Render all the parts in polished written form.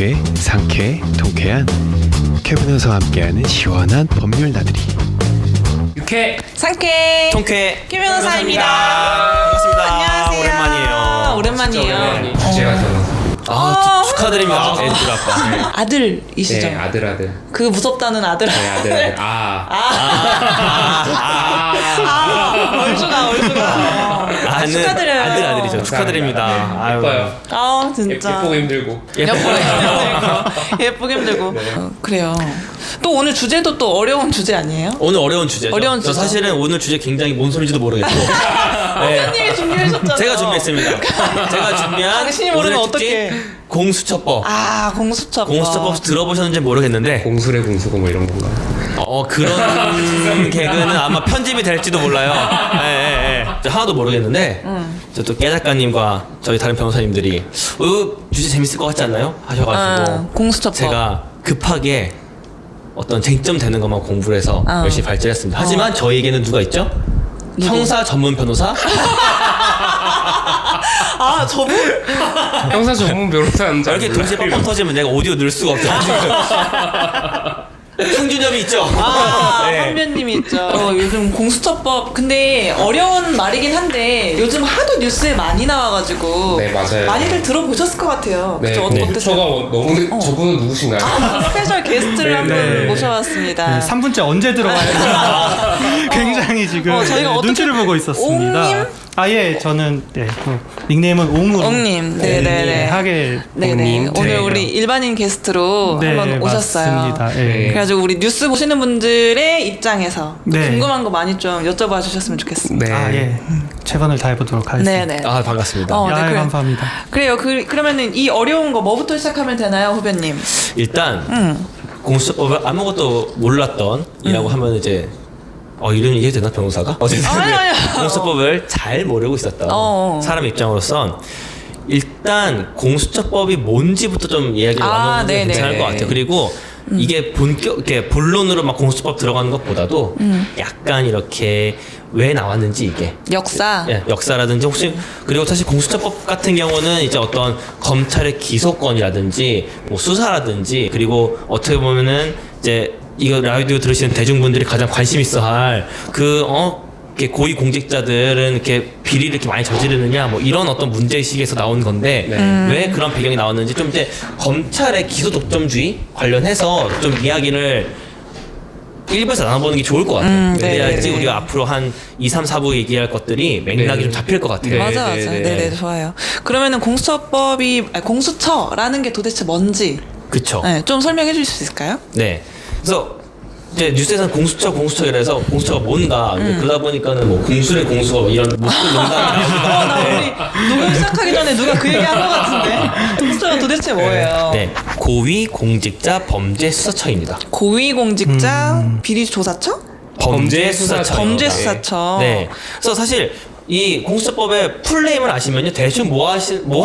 유쾌, 상쾌, 통쾌한 캐비너스와 함께하는 시원한 법률 나들이. 유쾌 상쾌 통쾌 김변호사입니다. 반갑습니다. 안녕하세요. 오랜만이에요. 오랜만이에요. 주제가 저는 축하드립니다. 애들 아빠. 아들이시죠? 네, 아들 그 무섭다는 아들. 네, 아들 얼주가. 축하드려요. 아들이죠. 축하드립니다. 네, 아유. 예뻐요. 아 진짜. 예쁘고 힘들고. 예쁘게 힘들고. 그래요. 또 오늘 주제도 또 어려운 주제 아니에요? 오늘 어려운 주제죠. 어려운 저 주제. 사실은 오늘 주제 굉장히 뭔 소리인지도 모르겠고. 네. 선생님이 준비하셨잖아요. 제가 준비했습니다. 제가 준비한 당신이 모르면 오늘 특집 어떡해. 공수처법. 공수처법. 공수처법 들어보셨는지 모르겠는데 공수래 공수고 뭐 이런 건가? 그런 개그는 아마 편집이 될지도 몰라요. 저 하나도 모르겠는데 저 또 깨 작가님과 저희 다른 변호사님들이 주제 재밌을 것 같지 않나요? 하셔가지고 공수처법. 제가 급하게 어떤 쟁점 되는 것만 공부를 해서 열심히 발제했습니다. 하지만 저희에게는 누가 있죠? 형사 전문 변호사? 저분? 형사 전문 변호사는 잘 이렇게 몰라요. 동시에 뻥뻥 터지면 내가 오디오 넣을 수가 없잖아요. 황준엽이 있죠? 네. 선배님이 있죠. 요즘 공수처법 근데 어려운 말이긴 한데 요즘 하도 뉴스에 많이 나와가지고 네, 맞아요. 많이들 들어보셨을 것 같아요. 네, 그죠? 네. 어떠세요? 너무 저분은 누구신가요? 스페셜 게스트를 한 분 모셔왔습니다. 3분째 언제 들어가야 되나 굉장히 지금 저희가 어떻게- 눈치를 보고 있었습니다. 옹님? 저는 닉네임은 옹으로 옹님, 네네네. 하게 네네. 옹님. 오늘 네. 우리 일반인 게스트로 네, 한번 오셨어요. 맞습니다. 네. 그래가지고 우리 뉴스 보시는 분들의 입장에서 네. 궁금한 거 많이 좀 여쭤봐 주셨으면 좋겠습니다. 네. 최선을 다해보도록 하겠습니다. 네네. 반갑습니다. 네, 그래요. 감사합니다. 그래요. 그러면은 이 어려운 거 뭐부터 시작하면 되나요, 후배님? 일단 공수처법을 아무것도 몰랐던 이라고 하면 이제 이런 얘기 해도 되나 변호사가? 아니요. 공수처법을 잘 모르고 있었던 사람 입장으로선 일단 공수처법이 뭔지부터 좀 이야기를 나눠보면 네네. 괜찮을 것 같아요. 그리고 이게 이렇게 본론으로 막 공수처법 들어가는 것보다도 약간 이렇게 왜 나왔는지 이게 역사. 역사라든지 혹시 그리고 사실 공수처법 같은 경우는 이제 어떤 검찰의 기소권이라든지 뭐 수사라든지 그리고 어떻게 보면은 이제 이거 라디오 들으시는 대중분들이 가장 관심 있어할 이렇게 고위 공직자들은 이렇게 비리를 이렇게 많이 저지르느냐 뭐 이런 어떤 문제의식에서 나온 건데 왜 그런 배경이 나왔는지 좀 이제 검찰의 기소 독점주의 관련해서 좀 이야기를 일부에서 나눠보는 게 좋을 것 같아요. 그래야지 네네. 우리가 앞으로 한 2, 3, 4부 얘기할 것들이 맥락이 네. 좀 잡힐 것 같아요. 맞아. 네네, 좋아요. 그러면은 공수처라는 게 도대체 뭔지 그쵸. 좀 설명해 주실 수 있을까요? 네. 그래서 이제 뉴스에서는 공수처 이래서 공수처가 뭔가 이제 그러다 보니까는 뭐 공수의 공수가 이런 무슨 농담이 나오기도 나 하는데 우리 녹음 시작하기 전에 누가 그 얘기 한 것 같은데 공수처가 도대체 뭐예요? 네. 고위 공직자 범죄 수사처입니다. 고위공직자 비리조사처? 범죄 수사처. 범죄수사처. 네. 그래서 사실 이 공수처법의 풀네임을 아시면요 대충 뭐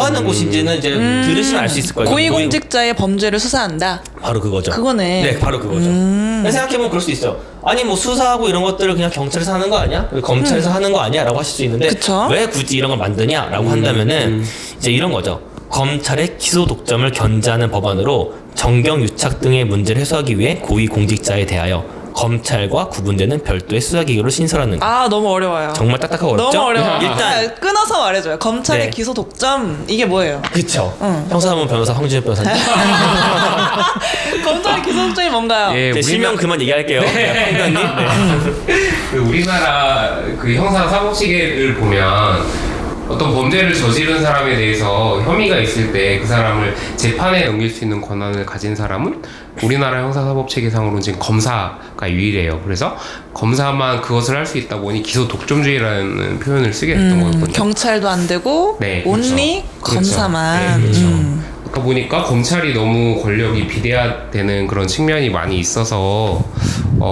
하는 곳인지는 이제 들으시면 알 수 있을 거예요. 고위공직자의 범죄를 수사한다. 바로 그거죠. 그거네. 네, 바로 그거죠. 생각해보면 그럴 수 있어요. 아니 뭐 수사하고 이런 것들을 그냥 경찰에서 하는 거 아니야? 검찰에서 하는 거 아니야? 라고 하실 수 있는데 그쵸? 왜 굳이 이런 걸 만드냐? 라고 한다면은 이제 이런 거죠. 검찰의 기소 독점을 견제하는 법안으로 정경 유착 등의 문제를 해소하기 위해 고위 공직자에 대하여 검찰과 구분되는 별도의 수사기구를 신설하는 거. 너무 어려워요. 정말 딱딱하고 어렵죠? 너무 어려워. 일단 끊어서 말해줘요. 검찰의 네. 기소 독점 이게 뭐예요? 그쵸. 형사사문 변호사 황준엽 변호사님. 검찰의 기소 독점이 뭔가요? 예, 제 실명 그만 얘기할게요. 황변님. 그 우리나라 그 형사 사법시계를 보면 어떤 범죄를 저지른 사람에 대해서 혐의가 있을 때 그 사람을 재판에 넘길 수 있는 권한을 가진 사람은 우리나라 형사사법체계상으로는 지금 검사가 유일해요. 그래서 검사만 그것을 할 수 있다 보니 기소 독점주의라는 표현을 쓰게 됐던 거거든요. 경찰도 안 되고 네, 온리 그렇죠. 검사만. 네, 그렇죠. 그러다 보니까 검찰이 너무 권력이 비대화되는 그런 측면이 많이 있어서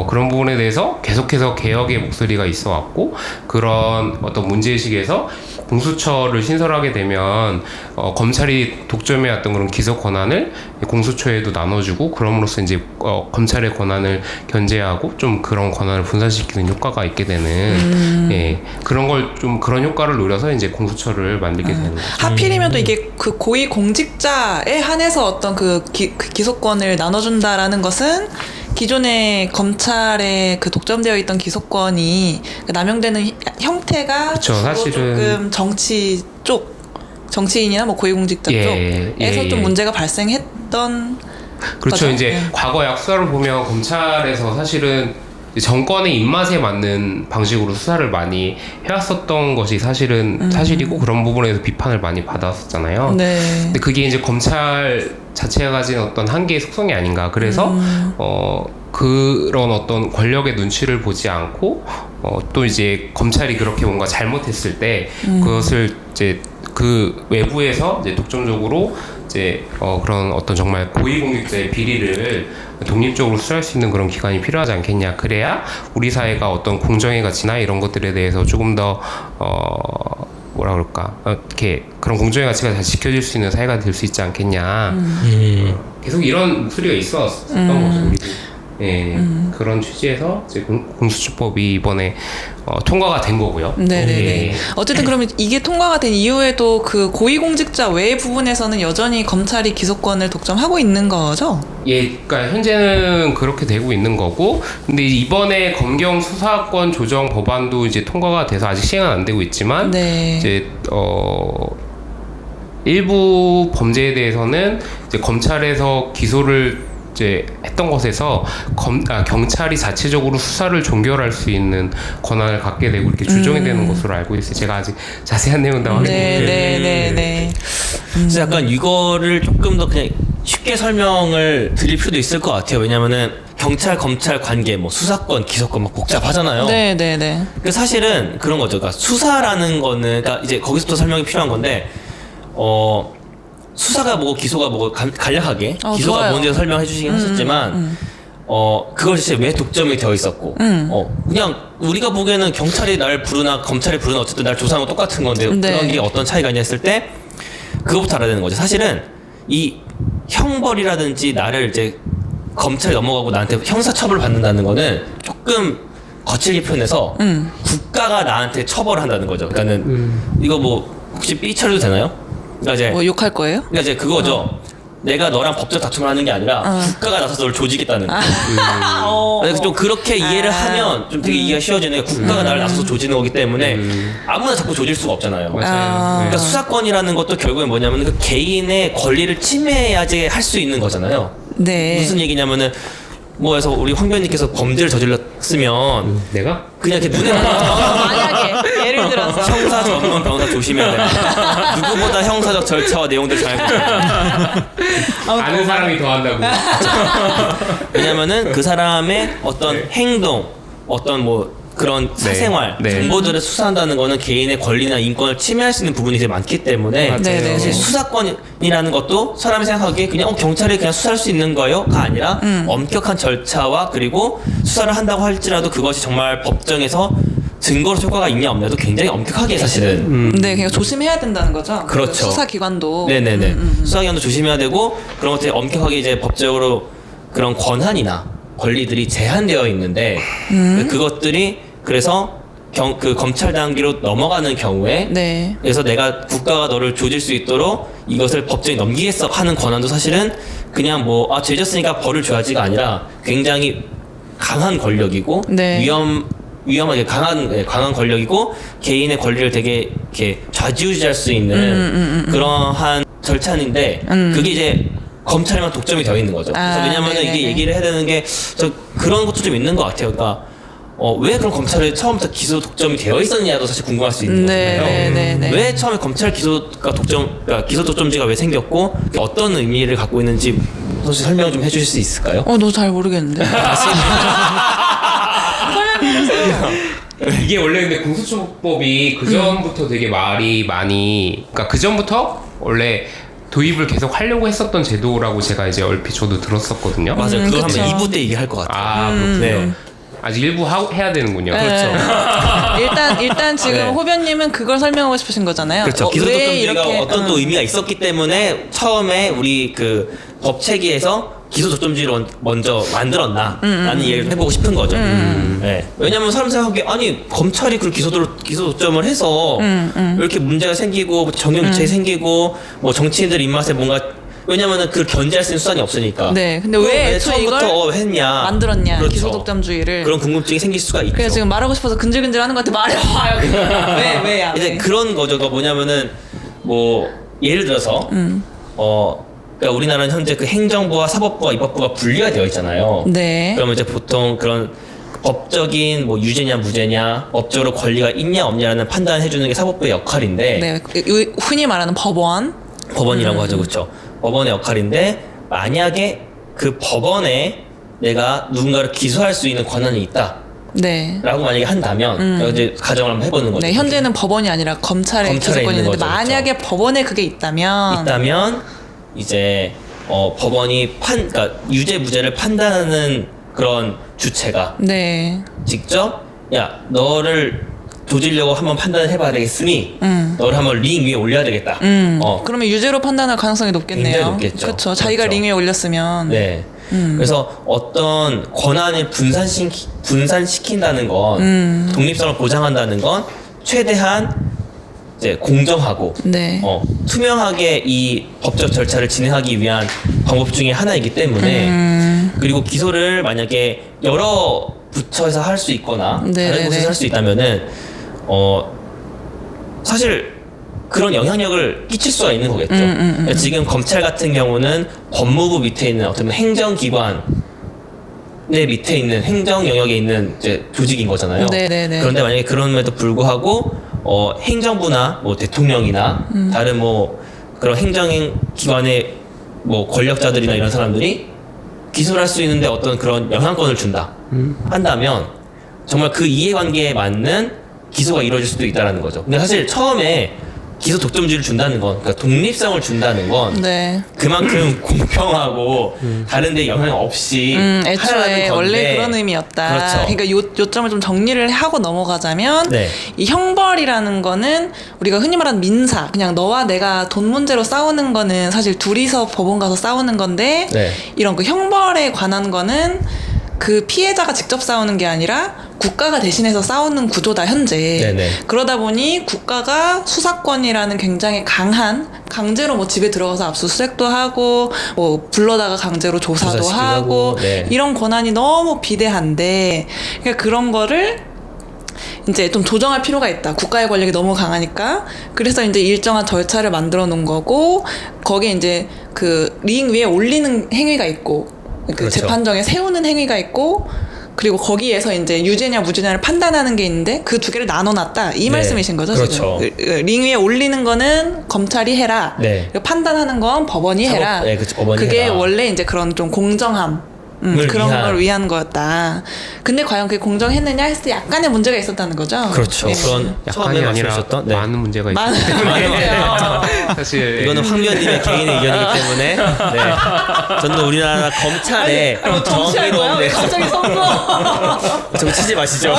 그런 부분에 대해서 계속해서 개혁의 목소리가 있어 왔고 그런 어떤 문제의식에서 공수처를 신설하게 되면 검찰이 독점해왔던 그런 기소 권한을 공수처에도 나눠주고 그럼으로써 이제 검찰의 권한을 견제하고 좀 그런 권한을 분산시키는 효과가 있게 되는 예, 그런 걸 좀 그런 효과를 노려서 이제 공수처를 만들게 되는 거죠. 하필이면 또 이게 그 고위 공직자에 한해서 어떤 그 기소권을 나눠준다라는 것은 기존의 검찰의 그 독점되어 있던 기소권이 남용되는 형태가 그쵸, 주로 사실은- 조금 정치인이나 뭐 고위공직자 쪽에서 좀 문제가 발생했던 그렇죠. 거죠. 이제 과거 약수사를 보면 검찰에서 사실은 정권의 입맛에 맞는 방식으로 수사를 많이 해왔었던 것이 사실은 사실이고 그런 부분에서 비판을 많이 받았었잖아요. 네. 근데 그게 이제 검찰 자체가 가진 어떤 한계의 속성이 아닌가. 그래서 그런 어떤 권력의 눈치를 보지 않고 또 이제 검찰이 그렇게 뭔가 잘못했을 때 그것을 이제 그 외부에서 이제 독점적으로 이제 그런 어떤 정말 고위공직자의 비리를 독립적으로 수사할 수 있는 그런 기관이 필요하지 않겠냐. 그래야 우리 사회가 어떤 공정의 가치나 이런 것들에 대해서 조금 더 뭐라 그럴까 이렇게 그런 공정의 가치가 잘 지켜질 수 있는 사회가 될 수 있지 않겠냐. 계속 이런 목소리가 있었던 거죠. 우리도. 예, 그런 취지에서 이제 공수처법이 이번에 통과가 된 거고요. 네네네. 예. 어쨌든 그러면 이게 통과가 된 이후에도 그 고위공직자 외 부분에서는 여전히 검찰이 기소권을 독점하고 있는 거죠? 예, 그러니까 현재는 그렇게 되고 있는 거고, 근데 이번에 검경 수사권 조정 법안도 이제 통과가 돼서 아직 시행은 안 되고 있지만, 네. 이제 일부 범죄에 대해서는 이제 검찰에서 기소를 이제 했던 것에서 경찰이 자체적으로 수사를 종결할 수 있는 권한을 갖게 되고 이렇게 조정이 되는 것으로 알고 있어요. 제가 아직 자세한 내용은 다 확인했는데. 네네네네. 그래서 약간 이거를 조금 더 그냥 쉽게 설명을 드릴 필요도 있을 것 같아요. 왜냐면은 경찰 검찰 관계 뭐 수사권 기소권 막 복잡하잖아요. 네네네. 그 사실은 그런 거죠. 그러니까 수사라는 거는 그러니까 이제 거기서부터 설명이 필요한 건데 수사가 뭐고 기소가 뭐고 간략하게 기소가 좋아요. 뭔지 설명해 주시긴 하셨지만 그걸 진짜 왜 독점이 되어 있었고 그냥 우리가 보기에는 경찰이 날 부르나 검찰이 부르나 어쨌든 날 조사하는 건 똑같은 건데 네. 그런 게 어떤 차이가 있냐 했을 때 그거부터 알아야 되는 거죠. 사실은 이 형벌이라든지 나를 이제 검찰이 넘어가고 나한테 형사처벌을 받는다는 거는 조금 거칠게 표현해서 국가가 나한테 처벌을 한다는 거죠. 그러니까는 이거 뭐 혹시 삐처리도 되나요? 그러니까 이제 뭐 욕할 거예요? 그러니까 이제 그거죠. 내가 너랑 법적 다툼을 하는 게 아니라 국가가 나서서 너를 조지겠다는 거. 그래서 좀 그렇게 이해를 하면 좀 되게 이해가 쉬워지는 게 국가가 나를 나서서 조지는 거기 때문에 아무나 자꾸 조질 수가 없잖아요. 맞아요. 그러니까 수사권이라는 것도 결국엔 뭐냐면 그 개인의 권리를 침해해야지 할 수 있는 거잖아요. 네. 무슨 얘기냐면은 뭐해서 우리 황변님께서 범죄를 저질렀으면 내가? 그냥 이렇게 눈에 만약에 예를 들어서 형사 전문 변호사 조심해야 돼. 누구보다 형사적 절차와 내용들 잘 알고 아는 사람이 더 한다고. 왜냐면은 그 사람의 어떤 행동, 어떤 뭐 그런 사생활 네. 정보들을 수사한다는 거는 개인의 권리나 인권을 침해할 수 있는 부분이 되게 많기 때문에 맞아요. 네네. 사실 수사권이라는 것도 사람이 생각하기에 그냥 경찰이 그냥 수사할 수 있는 거요가 아니라 엄격한 절차와 그리고 수사를 한다고 할지라도 그것이 정말 법정에서 증거로 효과가 있냐 없냐도 굉장히 엄격하게 사실은 네, 그냥 조심해야 된다는 거죠. 그렇죠. 그 수사기관도. 네네네 수사기관도 조심해야 되고 그런 것들이 엄격하게 이제 법적으로 그런 권한이나 권리들이 제한되어 있는데 그것들이 그래서 그 검찰 단계로 넘어가는 경우에 네. 그래서 내가 국가가 너를 조질 수 있도록 이것을 법정에 넘기겠어 하는 권한도 사실은 그냥 뭐 죄졌으니까 벌을 줘야지가 아니라 굉장히 강한 권력이고 네. 위험하게 강한 권력이고 개인의 권리를 되게 이렇게 좌지우지할 수 있는 그러한 절차인데 그게 이제 검찰에만 독점이 되어 있는 거죠. 그래서 왜냐면은 네네네. 이게 얘기를 해야 되는 게 그런 것도 좀 있는 것 같아요. 그러니까 왜 그럼 검찰에 처음부터 기소 독점이 되어 있었냐도 사실 궁금할 수 있는 거잖아요. 네네네. 왜 처음에 검찰 기소가 그러니까 기소 독점지가 왜 생겼고 어떤 의미를 갖고 있는지 혹시 설명 좀 해주실 수 있을까요? 너 잘 모르겠는데. 이게 원래 근데 공수처법이 그 전부터 되게 말이 많이, 그러니까 그 전부터 원래 도입을 계속 하려고 했었던 제도라고 제가 이제 얼핏 저도 들었었거든요. 맞아요. 그거 그쵸. 한번 2부 때 얘기할 것 같아요. 그렇군요. 네. 아직 일부 해야 되는군요. 네. 일단 지금 네. 호변님은 그걸 설명하고 싶으신 거잖아요. 그렇죠. 기소 왜 독점주의가 이렇게 어떤 또 의미가 있었기 때문에 처음에 우리 그 법 체계에서 기소 독점주의를 먼저 만들었나라는 얘기를 해보고 싶은 거죠. 네. 왜냐하면 사람 생각하기에 아니 검찰이 그 기소 독점을 해서 이렇게 문제가 생기고 정경 유착이 생기고 뭐 정치인들 입맛에 뭔가 왜냐면은 그걸 견제할 수 있는 수단이 없으니까. 네. 근데 왜 애초에 처음부터 이걸 했냐 만들었냐 그렇죠. 기소 독점주의를. 그런 궁금증이 생길 수가 있죠. 그래서 지금 말하고 싶어서 근질근질하는 것 같아. 말해봐요. 왜야? 이제 그런 거죠. 뭐냐면은 뭐 예를 들어서 그러니까 우리나라는 현재 그 행정부와 사법부와 입법부가 분리가 되어 있잖아요. 네. 그러면 이제 보통 그런 법적인 뭐 유죄냐 무죄냐 법적으로 권리가 있냐 없냐라는 판단을 해주는 게 사법부의 역할인데 네. 흔히 말하는 법원이라고 하죠, 그렇죠? 법원의 역할인데 만약에 그 법원에 내가 누군가를 기소할 수 있는 권한이 있다. 네. 라고 만약에 한다면 이제 가정을 한번 해보는 거죠. 네, 현재는 법원이 아니라 검찰에 검찰에 기소권이 있는 있는데 거죠, 만약에 법원에 그게 있다면 이제 법원이 그러니까 유죄 무죄를 판단하는 그런 주체가 네. 직접 야 너를 조지려고 한번 판단을 해봐야 되겠으니 너를 한번 링 위에 올려야 되겠다. 그러면 유죄로 판단할 가능성이 높겠네요. 굉장히 높겠죠. 그렇죠. 자기가 그렇죠. 링 위에 올렸으면. 네. 그래서 어떤 권한을 분산시킨다는 건 독립성을 보장한다는 건 최대한 이제 공정하고 네. 투명하게 이 법적 절차를 진행하기 위한 방법 중에 하나이기 때문에 그리고 기소를 만약에 여러 부처에서 할 수 있거나 네네네. 다른 곳에서 할 수 있다면은 사실 그런 영향력을 끼칠 수가 있는 거겠죠. 그러니까 지금 검찰 같은 경우는 법무부 밑에 있는 어떤 행정기관 내 밑에 있는 행정 영역에 있는 이제 조직인 거잖아요. 네네네. 그런데 만약에 그럼에도 불구하고 행정부나 뭐 대통령이나 다른 뭐 그런 행정기관의 뭐 권력자들이나 이런 사람들이 기소를 할 수 있는데 어떤 그런 영향권을 준다 한다면 정말 그 이해관계에 맞는 기소가 이루어질 수도 있다라는 거죠. 근데 사실 처음에 기소 독점주의를 준다는 건, 그러니까 독립성을 준다는 건 네. 그만큼 공평하고 다른데 영향 없이 애초에 하라는 건데. 원래 그런 의미였다. 그렇죠. 그러니까 요점을 좀 정리를 하고 넘어가자면 네. 이 형벌이라는 거는 우리가 흔히 말하는 민사, 그냥 너와 내가 돈 문제로 싸우는 거는 사실 둘이서 법원 가서 싸우는 건데 네. 이런 그 형벌에 관한 거는 그 피해자가 직접 싸우는 게 아니라 국가가 대신해서 싸우는 구조다 현재. 네네. 그러다 보니 국가가 수사권이라는 굉장히 강한 강제로 뭐 집에 들어가서 압수수색도 하고 뭐 불러다가 강제로 조사도 조사시키고 하고 네. 이런 권한이 너무 비대한데 그러니까 그런 거를 이제 좀 조정할 필요가 있다. 국가의 권력이 너무 강하니까. 그래서 이제 일정한 절차를 만들어 놓은 거고 거기에 이제 그 링 위에 올리는 행위가 있고 그 그렇죠. 재판정에 세우는 행위가 있고 그리고 거기에서 이제 유죄냐 무죄냐를 판단하는 게 있는데 그 두 개를 나눠놨다 이 네. 말씀이신 거죠. 그렇죠. 지금 링 위에 올리는 거는 검찰이 해라. 네. 그리고 판단하는 건 법원이 해라. 네, 그렇죠. 법원이 그게 해라. 원래 이제 그런 좀 공정함. 을 그런 위한. 걸 위한 거였다. 근데 과연 그게 공정했느냐 했을 때 약간의 문제가 있었다는 거죠. 그렇죠. 네. 그런 약간이 처음에 아니라 말씀하셨던 네. 많은 문제가 있기 많은 때문에 문제요. 사실 이거는 황교안님의 개인의 의견이기 때문에 네. 저는 우리나라 검찰의 뭐 정치할 거야? 왜 갑자기 선거? 좀 치지 마시죠.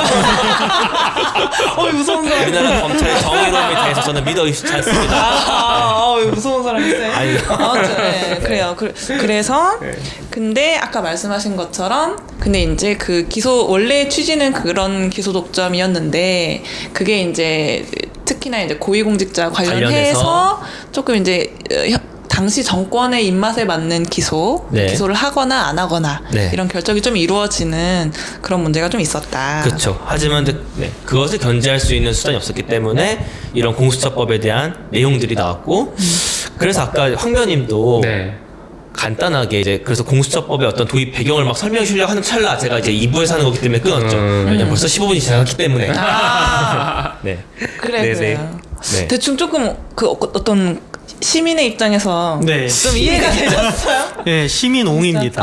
무서운 사람. 우리나라 검찰의 정의로움에 대해서 저는 믿어 의심치 않습니다. 왜 무서운 사람이 있어요? 아무튼 네, 그래요. 그래서 근데 아까 말씀하신 것처럼 근데 이제 그 기소 원래 취지는 그런 기소 독점이었는데 그게 이제 특히나 이제 고위공직자 관련해서 관련해서 조금 이제 당시 정권의 입맛에 맞는 네. 기소를 하거나 안 하거나 네. 이런 결정이 좀 이루어지는 그런 문제가 좀 있었다. 그렇죠. 하지만 네. 그것을 견제할 수 있는 수단이 없었기 때문에 이런 공수처법에 대한 내용들이 나왔고 그래서 아까 황교안님도 네. 간단하게 이제 그래서 공수처법의 어떤 도입 배경을 막 설명해 주려고 하는 찰나 제가 이제 2부에서 하는 거기 때문에 끊었죠. 왜냐면 벌써 15분이 지나갔기 때문에. 네. 그래 네네. 그래요. 네. 대충 조금 그 어떤 시민의 입장에서 네. 좀 이해가 되셨어요? 네, 시민옹입니다.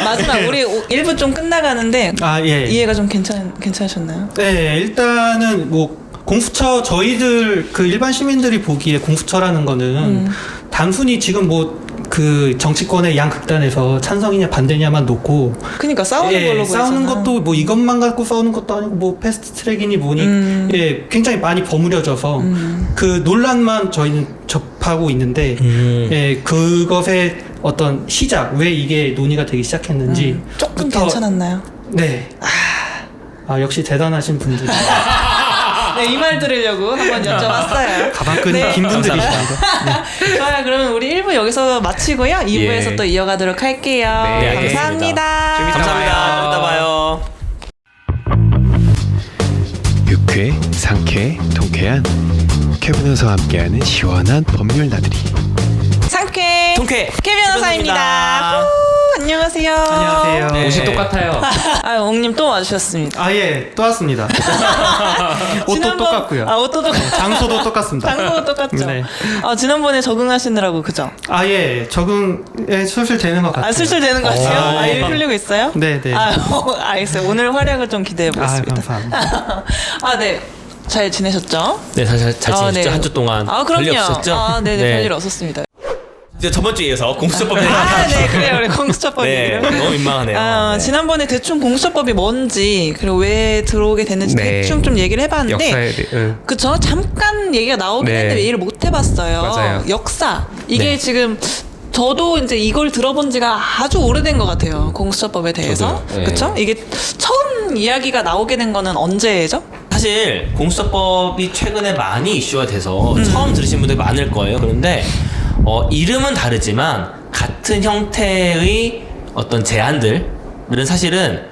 마지막 우리 1부 좀 끝나가는데 아, 예. 이해가 좀 괜찮으셨나요? 네, 일단은 뭐 공수처 저희들 그 일반 시민들이 보기에 공수처라는 거는 단순히 지금 뭐 그 정치권의 양 극단에서 찬성이냐 반대냐만 놓고 그러니까 싸우는 걸로 보이잖아. 싸우는 것도 뭐 이것만 갖고 싸우는 것도 아니고 뭐 패스트 트랙이니 뭐니 굉장히 많이 버무려져서 그 논란만 저희는 접하고 있는데 그것의 어떤 시작 왜 이게 논의가 되기 시작했는지 조금 괜찮았나요? 네. 역시 대단하신 분들. 네, 이 말 들으려고 한번 여쭤봤어요. 가방끈이 긴 분들이십니다. 네. 좋아요. 그러면 우리 1부 여기서 마치고요. 2부에서 예. 또 이어가도록 할게요. 네, 알겠습니다. 감사합니다. 좀 이따 감사합니다. 좀 이따 봐요. 유쾌, 상쾌, 통쾌한 캐비너스와 함께하는 시원한 법률 나들이. 상쾌 통쾌 캐 변호사입니다. 후, 안녕하세요. 안녕하세요. 네. 옷이 똑같아요. 옹님 또 와주셨습니다. 또 왔습니다. 옷도 똑같고요. 옷도 똑같고. 장소도 똑같습니다. 장소도 똑같죠. 네. 지난번에 적응하시느라고 그죠? 적응에 슬슬 되는 것 같아요. 슬슬 되는 것 같아요? 일 풀리고 있어요? 네. 알겠어요. 오늘 활약을 좀 기대해 보겠습니다. 감사합니다. 네. 잘 지내셨죠? 네, 잘 지내셨죠? 네. 한 주 동안 그럼요. 별일 없었죠? 네네, 별일 없었습니다. 이제 저번 주에 이어서 공수처법에 네, 그래요. 우리 공수처법 네, 얘기를. 너무 민망하네요. 네. 지난번에 대충 공수처법이 뭔지 그리고 왜 들어오게 됐는지 네. 대충 좀 얘기를 해봤는데 역사에 대해. 그쵸? 잠깐 얘기가 나오긴 네. 했는데 얘기를 못 해봤어요. 맞아요. 역사 이게 네. 지금 저도 이제 이걸 들어본 지가 아주 오래된 것 같아요. 공수처법에 대해서. 저도요. 네. 그쵸? 이게 처음 이야기가 나오게 된 거는 언제죠? 사실 공수처법이 최근에 많이 이슈가 돼서 처음 들으신 분들이 많을 거예요. 그런데 이름은 다르지만 같은 형태의 어떤 제안들은 사실은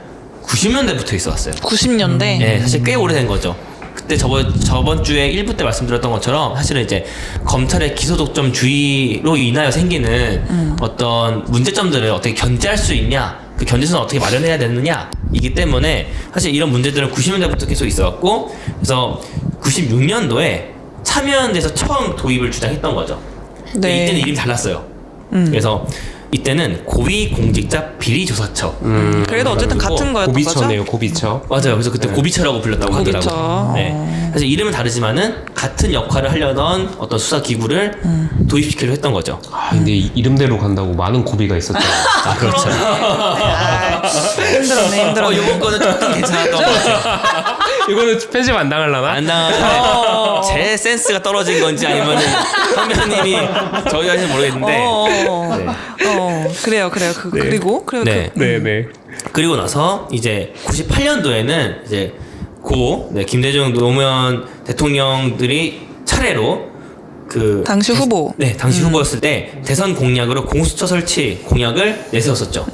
90년대부터 있어왔어요. 90년대. 네, 사실 꽤 오래된 거죠. 그때 저번 주에 1부 때 말씀드렸던 것처럼 사실은 이제 검찰의 기소독점주의로 인하여 생기는 어떤 문제점들을 어떻게 견제할 수 있냐, 그 견제선을 어떻게 마련해야 되느냐 이기 때문에 사실 이런 문제들은 90년대부터 계속 있어왔고, 그래서 96년도에 참여연대에서 처음 도입을 주장했던 거죠. 근데 네. 이때는 이름이 달랐어요. 그래서 이때는 고위공직자 비리조사처. 그래도 어쨌든 같은 거였던 거죠? 고비처네요, 고비처. 맞아요. 그래서 그때 고비처라고 불렸다고 고비처. 하더라고요. 네. 사실 이름은 다르지만은 같은 역할을 하려던 어떤 수사 기구를 도입시키려 했던 거죠. 근데 이름대로 간다고 많은 고비가 있었죠. 그렇죠. 힘들었네. 이번 거는 조금 괜찮았던 것 같아요. 이거는 편집 안 당하려나? 안 나가는데 제 센스가 떨어진 건지 아니면 선배님이 저희한테 모르겠는데. 그래요. 그리고 네. 네네. 그리고 나서 이제 98년도에는 이제 김대중 노무현 대통령들이 차례로 당시 후보. 네, 당시 후보였을 때 대선 공약으로 공수처 설치 공약을 내세웠었죠.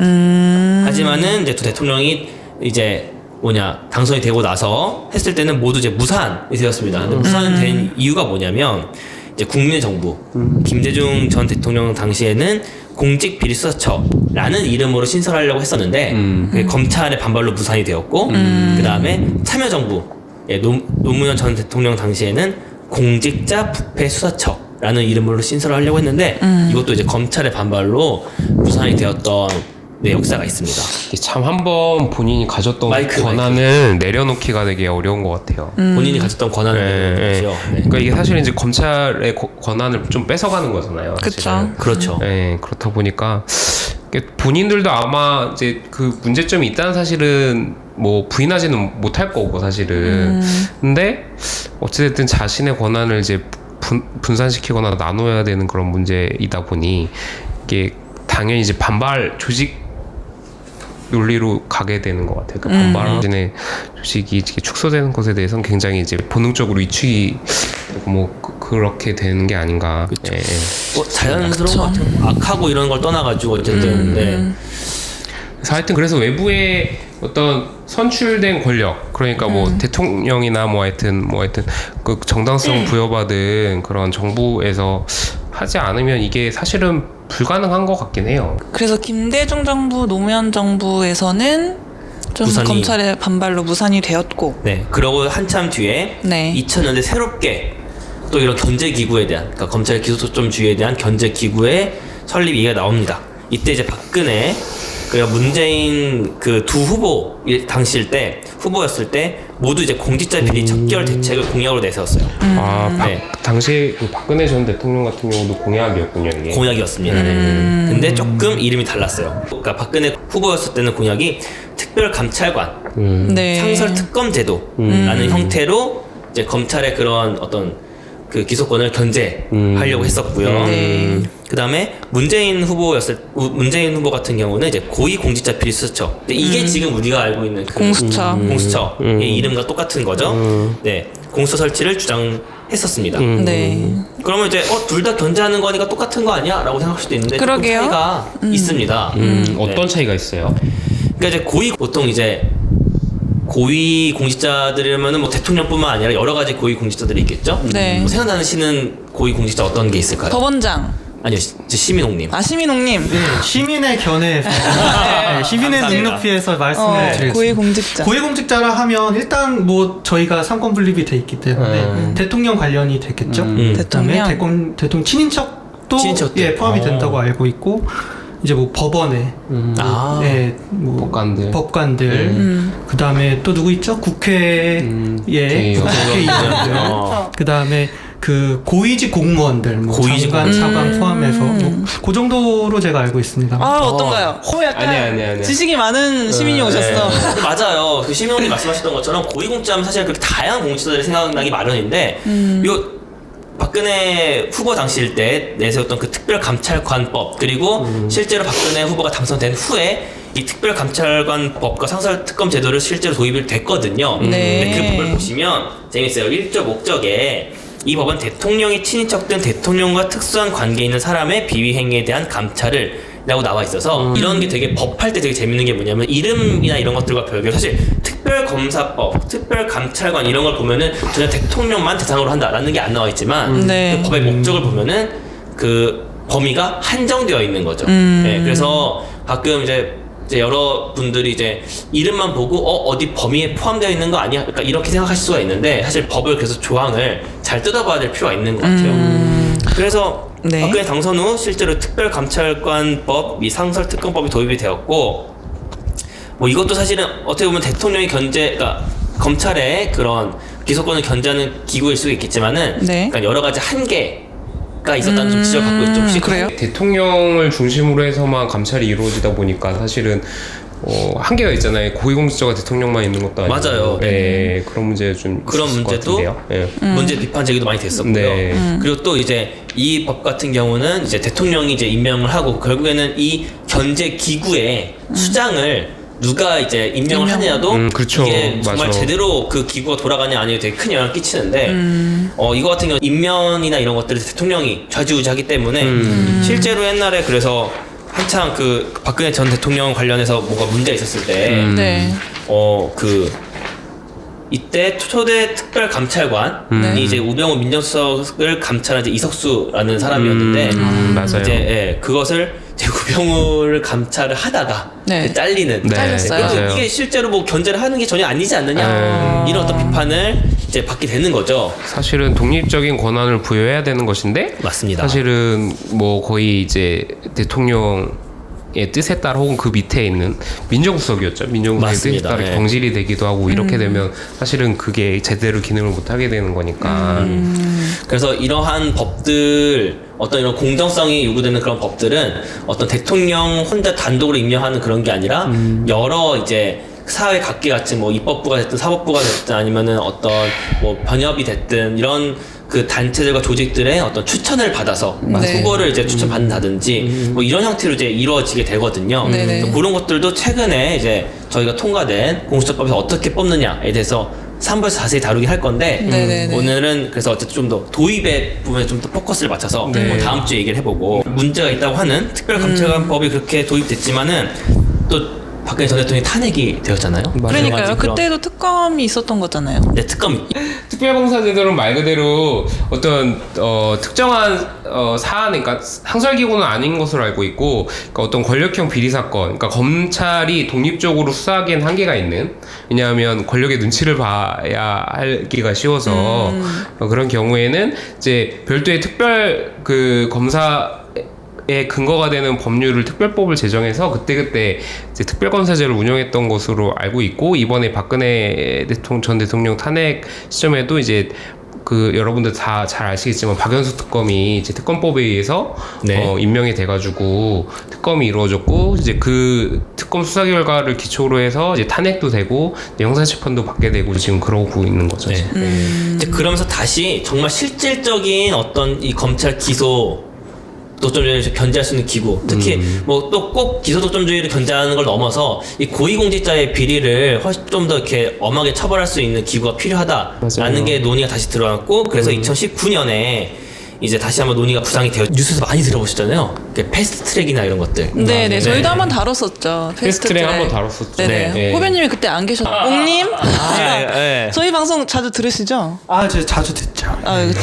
하지만은 이제 두 대통령이 이제 당선이 되고 나서 했을 때는 모두 이제 무산이 되었습니다. 근데 무산된 이유가 뭐냐면 이제 국민의 정부 김대중 전 대통령 당시에는 공직비리수사처라는 이름으로 신설하려고 했었는데 그게 검찰의 반발로 무산이 되었고, 그 다음에 참여정부 노무현 전 대통령 당시에는 공직자부패수사처라는 이름으로 신설하려고 했는데 이것도 이제 검찰의 반발로 무산이 되었던 역사가 있습니다. 참 한번 본인이 가졌던 권한을 내려놓기가 되게 어려운 것 같아요. 본인이 가졌던 권한을 내려놓죠. 네. 그러니까 이게 사실은 이제 검찰의 권한을 좀 뺏어가는 거잖아요. 그쵸. 그렇죠. 네, 그렇다 보니까 본인들도 아마 이제 그 문제점이 있다는 사실은 뭐 부인하지는 못할 거고 사실은. 근데 어찌됐든 자신의 권한을 이제 분산시키거나 나눠야 되는 그런 문제이다 보니 이게 당연히 이제 반발 조직 논리로 가게 되는 것 같아요. 그 반발하는 조직이 이렇게 축소되는 것에 대해서는 굉장히 이제 본능적으로 위축이 되고 뭐 그렇게 되는 게 아닌가. 그렇죠. 예. 자연스러운 것 같아요. 악하고 이런 걸 떠나가지고 어쨌든. 네. 그래서 외부의 어떤 선출된 권력, 그러니까 뭐 대통령이나 뭐 하여튼 그 정당성 부여받은 그런 정부에서 하지 않으면 이게 사실은 불가능한 것 같긴 해요. 그래서 김대중 정부, 노무현 정부에서는 좀 검찰의 반발로 무산이 되었고. 네. 그러고 한참 뒤에 2000년대 새롭게 또 이런 견제기구에 대한, 그러니까 검찰 기소독점주의에 대한 견제기구의 설립 얘기가 나옵니다. 이때 이제 박근혜 그러니까 문재인 그 두 후보 당시일 때 후보였을 때 모두 이제 공직자 비리 척결 대책을 공약으로 내세웠어요. 네. 당시 그 박근혜 전 대통령 같은 경우도 공약이었군요, 이게. 공약이었습니다. 근데 조금 이름이 달랐어요. 그러니까 박근혜 후보였을 때는 공약이 특별감찰관, 네. 상설특검제도라는 형태로 이제 검찰의 그런 어떤 그 기소권을 견제하려고 했었고요. 네. 그 다음에 문재인 후보 같은 경우는 이제 고위공직자 비리 수처. 근데 이게 지금 우리가 알고 있는 그 공수처의 이름과 똑같은 거죠. 네, 공수처 설치를 주장했었습니다. 네. 그러면 이제 둘 다 견제하는 거니까 똑같은 거 아니야?라고 생각할 수도 있는데 조금 그러게요. 차이가 있습니다. 어떤 차이가 있어요? 그러니까 이제 보통 이제 고위 공직자들이라면은 뭐 대통령뿐만 아니라 여러 가지 고위 공직자들이 있겠죠. 네. 뭐 생각나시는 고위 공직자 어떤 게 있을까요? 법원장. 아니요, 시민홍님. 시민홍님. 네, 시민의 견해에서 네, 시민의 눈높이에서 말씀을 드리겠습니다. 고위공직자. 고위공직자라 하면 일단 뭐 저희가 삼권 분립이 돼 있기 때문에 대통령 관련이 되겠죠. 그다음에 대통령 친인척도 예, 포함이 된다고 알고 있고 이제 뭐 법원에 예, 뭐 법관들 그다음에 또 누구 있죠? 국회에 국회의원들 그다음에 그 고위직 공무원들 뭐 고위직 장관, 차관 포함해서 뭐 그 정도로 제가 알고 있습니다. 어떤가요? 약간 아니야. 지식이 많은 시민이 오셨어. 맞아요. 그 시민홍님 말씀하셨던 것처럼 고위공직자면 사실 그렇게 다양한 공직자들이 생각나기 마련인데 이거 박근혜 후보 당시일 때 내세웠던 그 특별감찰관법 그리고 실제로 박근혜 후보가 당선된 후에 이 특별감찰관법과 상설특검 제도를 실제로 도입이 됐거든요. 근데 그 법을 보시면 재밌어요. 1조 목적에 이 법은 대통령이 친인척된 대통령과 특수한 관계 있는 사람의 비위 행위에 대한 감찰을 라고 나와 있어서 이런 게 되게 법할 때 되게 재밌는 게 뭐냐면 이름이나 이런 것들과 별개로 사실 특별검사법, 특별감찰관 이런 걸 보면은 전혀 대통령만 대상으로 한다라는 게 안 나와 있지만 그 법의 목적을 보면은 그 범위가 한정되어 있는 거죠. 네, 그래서 가끔 이제 여러 분들이 이제 이름만 보고 어디 범위에 포함되어 있는 거 아니야? 그러니까 이렇게 생각하실 수가 있는데 사실 법을 그래서 조항을 잘 뜯어봐야 될 필요가 있는 것 같아요. 그래서 박근혜 당선 후 실제로 특별감찰관법, 이 상설특검법이 도입이 되었고 뭐 이것도 사실은 어떻게 보면 대통령이 그러니까 검찰의 그런 기소권을 견제하는 기구일 수 있겠지만은 그러니까 여러 가지 한계가 있었다는 좀 지적을 갖고 있죠. 혹시 그래요? 대통령을 중심으로 해서만 감찰이 이루어지다 보니까 사실은 한계가 있잖아요. 고위공직자가 대통령만 있는 것도 아니고. 맞아요. 네, 그런 문제 좀 그런 있을 것 문제도 같은데요. 네. 문제 비판 제기도 많이 됐었고요. 네. 그리고 또 이제 이 법 같은 경우는 이제 대통령이 이제 임명을 하고 결국에는 이 견제 기구의 수장을 누가 이제 임명을 하느냐도 그렇죠. 이게 정말 맞아. 제대로 그 기구가 돌아가냐 아니면 되게 큰 영향을 끼치는데 이거 같은 경우 임면이나 이런 것들을 대통령이 좌지우지하기 때문에 실제로 옛날에 그래서 한창 그 박근혜 전 대통령 관련해서 뭐가 문제가 있었을 때 이때 초대 특별감찰관이 이제 우병우 민정수석을 감찰한 이제 이석수라는 사람이었는데 맞아요. 이제 그것을 이제 우병우를 감찰을 하다가 잘리는 잘렸어요. 맞아요. 이게 실제로 뭐 견제를 하는 게 전혀 아니지 않느냐 이런 어떤 비판을 이제 받게 되는 거죠. 사실은 독립적인 권한을 부여해야 되는 것인데 맞습니다. 사실은 뭐 거의 이제 대통령의 뜻에 따라 혹은 그 밑에 있는 민정수석이었죠. 민정수석의 뜻에 맞습니다. 따라 네. 경질이 되기도 하고 이렇게 되면 사실은 그게 제대로 기능을 못 하게 되는 거니까. 그래서 이러한 법들 어떤 이런 공정성이 요구되는 그런 법들은 어떤 대통령 혼자 단독으로 임명하는 그런 게 아니라 여러 이제 사회 각계 같이 뭐 입법부가 됐든 사법부가 됐든 아니면은 어떤 뭐 변협이 됐든 이런 그 단체들과 조직들의 어떤 추천을 받아서 후보를 이제 추천받는다든지 뭐 이런 형태로 이제 이루어지게 되거든요. 그래서 그런 것들도 최근에 이제 저희가 통과된 공수처법에서 어떻게 뽑느냐에 대해서 3부에서 자세히 다루긴 할 건데 오늘은 그래서 어쨌든 좀 더 도입의 부분에 좀 더 포커스를 맞춰서 뭐 다음 주에 얘기를 해보고 문제가 있다고 하는 특별감찰관법이 그렇게 도입됐지만은 또 박근혜 전 대통령이 탄핵이 되었잖아요. 그러니까요. 그때도 특검이 있었던 거잖아요. 네, 특검이 특별검사제도는 말 그대로 어떤 특정한 사안, 그러니까 상설기구는 아닌 것으로 알고 있고, 그러니까 어떤 권력형 비리 사건, 그러니까 검찰이 독립적으로 수사하기엔 한계가 있는. 왜냐하면 권력의 눈치를 봐야 하기가 쉬워서 그런 경우에는 이제 별도의 특별 그 검사 근거가 되는 법률을 특별법을 제정해서 그때그때 이제 특별검사제를 운영했던 것으로 알고 있고 이번에 박근혜 전 대통령 탄핵 시점에도 이제 그 여러분들 다 잘 아시겠지만 박연수 특검이 이제 특검법에 의해서 네. 임명이 돼가지고 특검이 이루어졌고 이제 그 특검 수사 결과를 기초로 해서 이제 탄핵도 되고 형사재판도 받게 되고 지금 그러고 있는 거죠. 네. 이제 그러면서 다시 정말 실질적인 어떤 이 검찰 기소 독점주의를 견제할 수 있는 기구, 특히 뭐 또 꼭 기소 독점주의를 견제하는 걸 넘어서 이 고위공직자의 비리를 훨씬 좀 더 이렇게 엄하게 처벌할 수 있는 기구가 필요하다라는 맞아요. 게 논의가 다시 들어왔고, 그래서 2019년에 이제 다시 한번 논의가 부상이 되어 뉴스에서 많이 들어보셨잖아요. 패스트 트랙이나 이런 것들. 네네, 저희도 한번 다뤘었죠. 패스트트랙 한번 다뤘었죠. 네네. 네. 호변님이 그때 안 계셨죠. 옥님? 네. 저희 방송 자주 들으시죠? 저 자주 듣죠.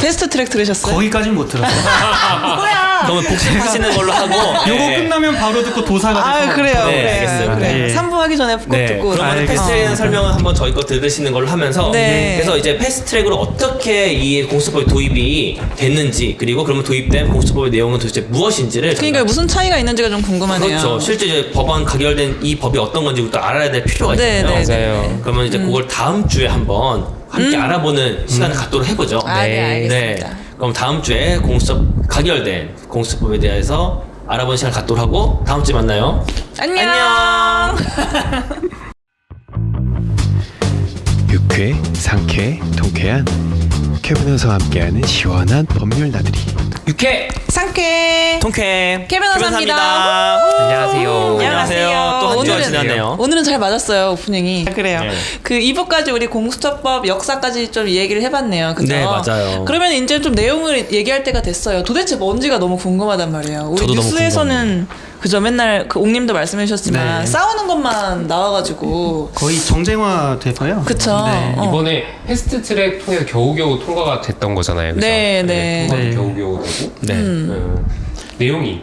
패스트 트랙 들으셨어요? 거기까진 못 들었어요. 뭐야? 그러면 복습하시는 걸로 하고. 요거 네. 끝나면 바로 듣고 도사가 돼서. 그래요. 네, 그래요. 알겠습니다. 그래요. 네. 3부 하기 전에 꼭 네, 듣고. 그러면 알겠습니다. 패스트트랙 설명은 한번 저희 거 들으시는 걸로 하면서 네. 그래서 이제 패스트트랙으로 어떻게 이 공수처법이 도입이 됐는지, 그리고 그러면 도입된 공수처법의 내용은 도대체 무엇인지를 그러니까 무슨 차이가 있는지가 좀 궁금하네요. 그렇죠. 실제 이제 법안 가결된 이 법이 어떤 건지부터 알아야 될 필요가 네, 있잖아요. 네, 맞아요. 그러면 이제 그걸 다음 주에 한번 함께 알아보는 시간을 갖도록 해보죠. 네, 알겠습니다. 그럼 다음 주에 공수처법 가결된 공수처법에 대해서 알아보는 시간을 갖도록 하고 다음 주에 만나요. 안녕. 유쾌, 상쾌, 통쾌한 캐비너스와 함께하는 시원한 법률 나들이. 육회 통쾌 캐비너스입니다. 캐비너스입니다. 안녕하세요. 안녕하세요. 또 한 주가 오늘은- 지났네요. 오늘은 잘 맞았어요, 오프닝이. 그래요. 네. 그 2부까지 우리 공수처법 역사까지 좀 얘기를 해봤네요. 그죠? 네, 맞아요. 그러면 이제 좀 내용을 얘기할 때가 됐어요. 도대체 뭔지가 너무 궁금하단 말이에요. 우리 저도 너무 뉴스에서는 그죠? 맨날 그 옥님도 말씀해주셨지만 네. 싸우는 것만 나와가지고. 거의 정쟁화 돼서요. 그쵸. 네. 이번에 패스트트랙 통해서 겨우겨우 통과가 됐던 거잖아요. 그죠? 네, 네. 통과도 네. 겨우겨우 되고. 네. 내용이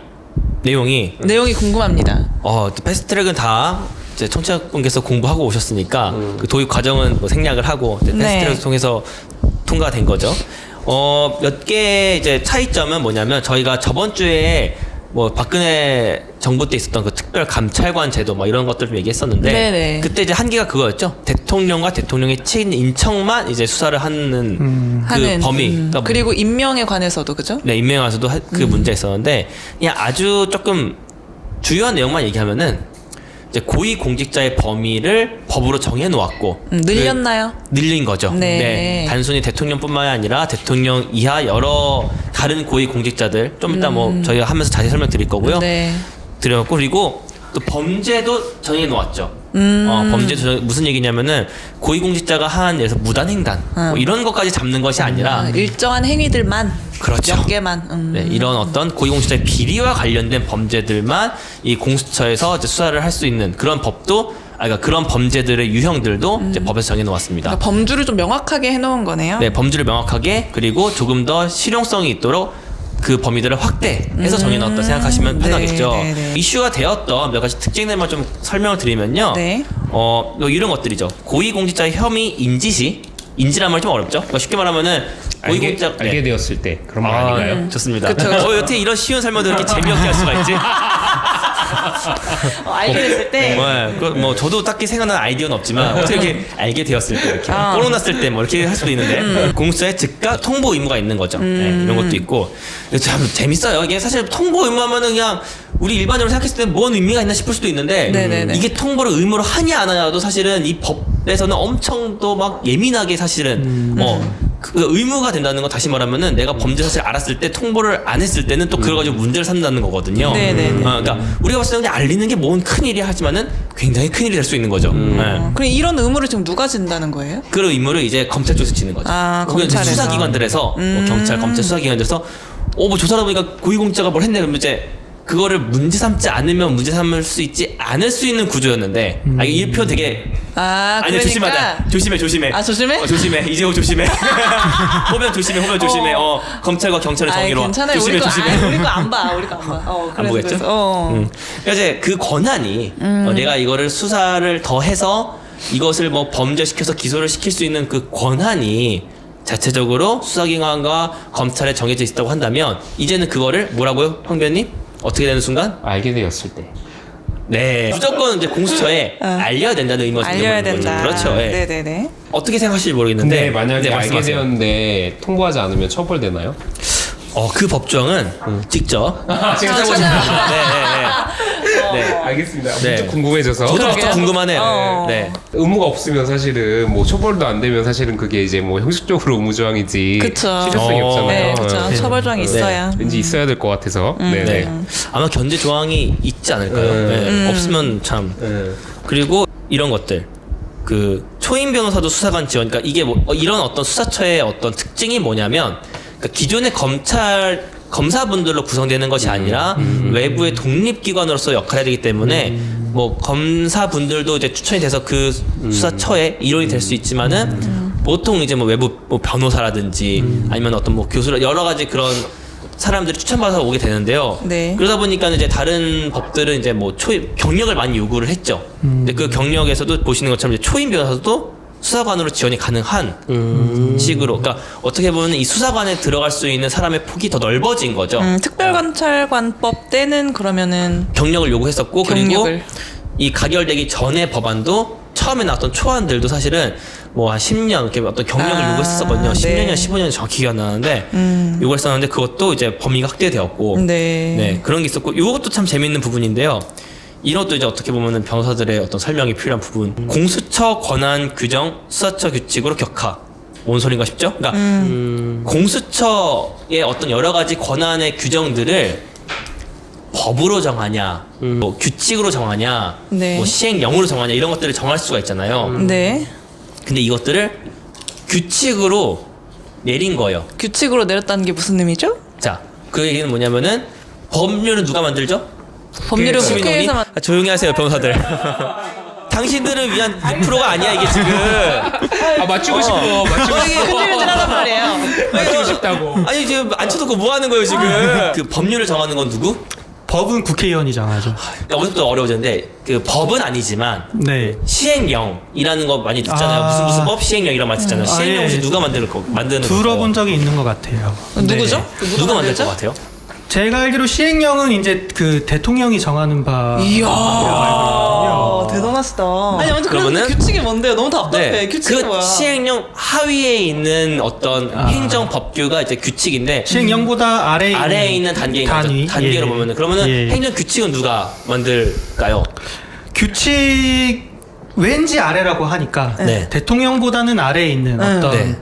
내용이 내용이 궁금합니다. 패스트트랙은 다 이제 청취자분께서 공부하고 오셨으니까 그 도입 과정은 뭐 생략을 하고 이제 네. 패스트트랙을 통해서 통과가 된 거죠. 몇 개 이제 차이점은 뭐냐면 저희가 저번 주에 뭐 박근혜 정부 때 있었던 그 특별 감찰관 제도 뭐 이런 것들 좀 얘기했었는데 네네. 그때 이제 한계가 그거였죠. 대통령과 대통령의 친인척만 이제 수사를 하는 그 하는 범위. 그러니까 그리고 임명에 관해서도 그죠? 네, 임명에 와서도 그 문제가 있었는데 그냥 아주 조금 주요한 내용만 얘기하면은 이제 고위 공직자의 범위를 법으로 정해 놓았고 늘렸나요? 늘린 거죠. 네. 단순히 대통령뿐만이 아니라 대통령 이하 여러 다른 고위 공직자들 좀 이따 뭐 저희가 하면서 자세히 설명드릴 거고요. 네. 드렸고 그리고 또 범죄도 정해 놓았죠. 범죄도 무슨 얘기냐면은 고위공직자가 한 예를 들어서 무단횡단 뭐 이런 것까지 잡는 것이 아니라 일정한 행위들만 그렇죠. 몇 개만. 네, 이런 어떤 고위공직자의 비리와 관련된 범죄들만 이 공수처에서 이제 수사를 할 수 있는 그런 법도 그러니까 그런 범죄들의 유형들도 이제 법에서 정해 놓았습니다. 그러니까 범주를 좀 명확하게 해놓은 거네요. 네, 범주를 명확하게 그리고 조금 더 실용성이 있도록 그 범위들을 확대해서 정해놨다 생각하시면 편하겠죠. 네, 네. 이슈가 되었던 몇 가지 특징들만 좀 설명을 드리면요. 네. 뭐 이런 것들이죠. 고위공직자의 혐의 인지시, 인지란 말 좀 어렵죠. 그러니까 쉽게 말하면은 고위공직자 알게 되었을 때 그런 말 아닌가요? 좋습니다. 그쵸, 그쵸. 어떻게 이런 쉬운 설명도 이렇게 재미없게 할 수가 있지? 알게 됐을 때. 뭐 저도 딱히 생각나는 아이디어는 없지만 어떻게 이렇게 알게 되었을 때 이렇게 꼬로났을 때 뭐 이렇게 할 수도 있는데 공수처에 즉각 통보 의무가 있는 거죠. 네, 이런 것도 있고 참 재밌어요. 이게 사실 통보 의무하면은 그냥 우리 일반적으로 생각했을 때 뭔 의미가 있나 싶을 수도 있는데 네네네. 이게 통보를 의무로 하냐 안 하냐도 사실은 이 법에서는 엄청 또 막 예민하게 사실은 그 의무가 된다는 건 다시 말하면은 내가 범죄 사실을 알았을 때 통보를 안 했을 때는 또 그걸 가지고 문제를 삼는다는 거거든요. 네네네. 그러니까 우리가 봤을 때 그냥 알리는 게 뭔 큰일이 하지만은 굉장히 큰일이 될 수 있는 거죠. 네. 그럼 이런 의무를 지금 누가 진다는 거예요? 그 의무를 이제 검찰 쪽에서 지는 거죠. 그건 이제 검찰에서. 수사기관들에서 뭐 경찰, 검찰 수사기관들에서 뭐 조사하다 보니까 고위공직자가 뭘 했네 그러면 이제 그거를 문제 삼지 않으면 문제 삼을 수 있지 않을 수 있는 구조였는데 이 표현 되게 그러니까. 조심하다. 조심해. 조심해? 조심해. 이재호 조심해. 호변 조심해. 검찰과 경찰의 정의로. 괜찮아요. 조심해. 우리 거 안 봐. 우리 거 안 봐. 안 보겠죠? 그래서 이제 그 권한이 내가 이거를 수사를 더 해서 이것을 뭐 범죄시켜서 기소를 시킬 수 있는 그 권한이 자체적으로 수사기관과 검찰에 정해져 있다고 한다면 이제는 그거를 뭐라고요, 황변님? 어떻게 되는 순간? 알게 되었을 때. 네, 무조건 이제 공수처에 알려야 된다는 의미가 알려야 생겨버리는 된다. 거죠. 그렇죠. 예. 네네네. 어떻게 생각하실지 모르겠는데 근데 만약에 네, 알게 말씀하세요. 되었는데 통보하지 않으면 처벌되나요? 그 법조항은 직접 지금 찾아보시면 네. 알겠습니다. 네. 문득 궁금해져서. 저도 그러게요. 좀 궁금하네요. 어. 네. 의무가 없으면 사실은 뭐 처벌도 안 되면 사실은 그게 이제 뭐 형식적으로 의무조항이지 그쵸. 실효성이 어. 없잖아요. 네, 그렇죠. 네. 처벌조항이 있어야. 왠지 있어야 될 것 같아서. 네. 네. 아마 견제 조항이 있지 않을까요? 네. 없으면 참. 네. 그리고 이런 것들. 그 초임 변호사도 수사관 지원. 그러니까 이게 뭐 이런 어떤 수사처의 어떤 특징이 뭐냐면 그러니까 기존의 검사분들로 구성되는 것이 아니라 외부의 독립기관으로서 역할을 해야 되기 때문에 뭐 검사분들도 이제 추천이 돼서 그 수사처에 일원이 될 수 있지만은 보통 이제 뭐 외부 뭐 변호사라든지 아니면 어떤 뭐 교수라 여러 가지 그런 사람들이 추천받아서 오게 되는데요. 네. 그러다 보니까 이제 다른 법들은 이제 뭐 초임 경력을 많이 요구를 했죠. 근데 그 경력에서도 보시는 것처럼 이제 초임 변호사도 수사관으로 지원이 가능한 식으로. 그러니까 어떻게 보면 이 수사관에 들어갈 수 있는 사람의 폭이 더 넓어진 거죠. 특별관찰관법 때는 그러면은 경력을 요구했었고 경력을. 그리고 이 가결되기 전에 법안도 처음에 나왔던 초안들도 사실은 뭐 한 10년 이렇게 어떤 경력을 요구했었거든요. 10년이나 네. 15년이 정확히 기억 안 나는데 요구했었는데 그것도 이제 범위가 확대되었고 네. 그런 게 있었고 이것도 참 재밌는 부분인데요. 이것도 이제 어떻게 보면은 변호사들의 어떤 설명이 필요한 부분. 공수처 권한 규정 수사처 규칙으로 격하. 뭔 소린가 싶죠? 그러니까 공수처의 어떤 여러 가지 권한의 규정들을 법으로 정하냐, 뭐 규칙으로 정하냐, 네. 뭐 시행령으로 정하냐 이런 것들을 정할 수가 있잖아요. 네. 근데 이것들을 규칙으로 내린 거예요. 규칙으로 내렸다는 게 무슨 의미죠? 자, 그 얘기는 뭐냐면은 법률은 누가 만들죠? 법률은 시민원이? 국회에서만 조용히 하세요, 변호사들. 당신들을 위한 6%가 아니야 이게 지금. 맞추고 싶어. 맞추고 싶어. 근질근질하단 말이에요. 맞추고 싶다고. 아니 지금 앉혀놓고 뭐 하는 거예요 지금? 그 법률을 정하는 건 누구? 법은 국회의원이 정하죠. 그러니까 오늘부터 어려워졌는데 그 법은 아니지만 네. 시행령이라는 거 많이 듣잖아요. 아. 무슨 법 시행령 이런 말 듣잖아요. 시행령 예. 혹시 누가 만드는 들어본 적이 있는 것 같아요. 누구죠? 네. 누가 만들 것 만들죠? 같아요? 제가 알기로 시행령은 이제 그 대통령이 정하는 바. 이야, 알고 대단하시다. 아니, 완전 그러면 그러면은- 규칙이 뭔데요? 너무 답답해. 네, 규칙이 그 뭐야? 시행령 하위에 있는 어떤 행정 법규가 이제 규칙인데 시행령보다 아래에 있는 단계인 단위. 거죠. 단계로 예. 보면은 그러면은 예. 행정 규칙은 누가 만들까요? 규칙 왠지 아래라고 하니까 네. 대통령보다는 아래에 있는 어떤 네.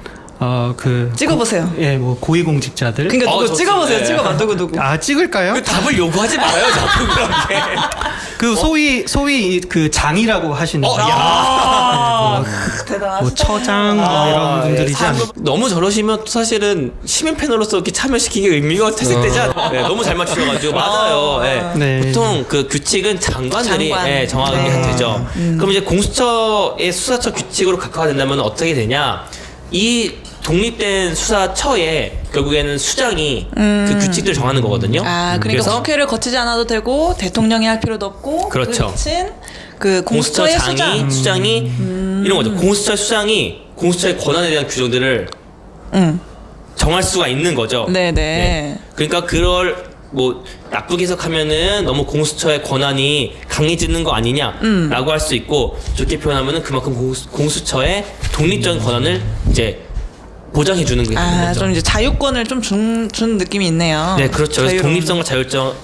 그 찍어보세요. 뭐 고위공직자들. 그러니까 누구 좋습니다. 찍어보세요. 네. 찍어봐. 누구. 아 찍을까요? 그 답을 요구하지 말아요, 자꾸 그렇게. 그 소위 그 장이라고 하시는 대단하시다. 뭐 처장 뭐 이런 분들이지 않을까. 너무 저러시면 또 사실은 시민 패널로서 이렇게 참여시키기 의미가 퇴색되지 않아요. 네, 너무 잘 맞추셔가지고 맞아요. 네. 네. 보통 그 규칙은 장관들이 장관. 예, 정하게 네. 되죠. 그럼 이제 공수처의 수사처 규칙으로 각화된다면 어떻게 되냐? 이 독립된 수사처에 결국에는 수장이 그 규칙들을 정하는 거거든요. 아, 그러니까 그래서 국회를 거치지 않아도 되고 대통령이 할 필요도 없고 그렇죠. 그친 그 공수처 공수처의 수장이 이런 거죠. 공수처 수장이 공수처의 권한에 대한 규정들을 정할 수가 있는 거죠. 네네. 그러니까 그걸 뭐 나쁘게 해석하면은 너무 공수처의 권한이 강해지는 거 아니냐라고 할 수 있고 좋게 표현하면은 그만큼 공수처의 독립적인 권한을 이제 보장해 주는 게 되는 거죠. 좀 이제 자유권을 좀 준 느낌이 있네요. 네, 그렇죠. 그래서 자유로운- 독립성과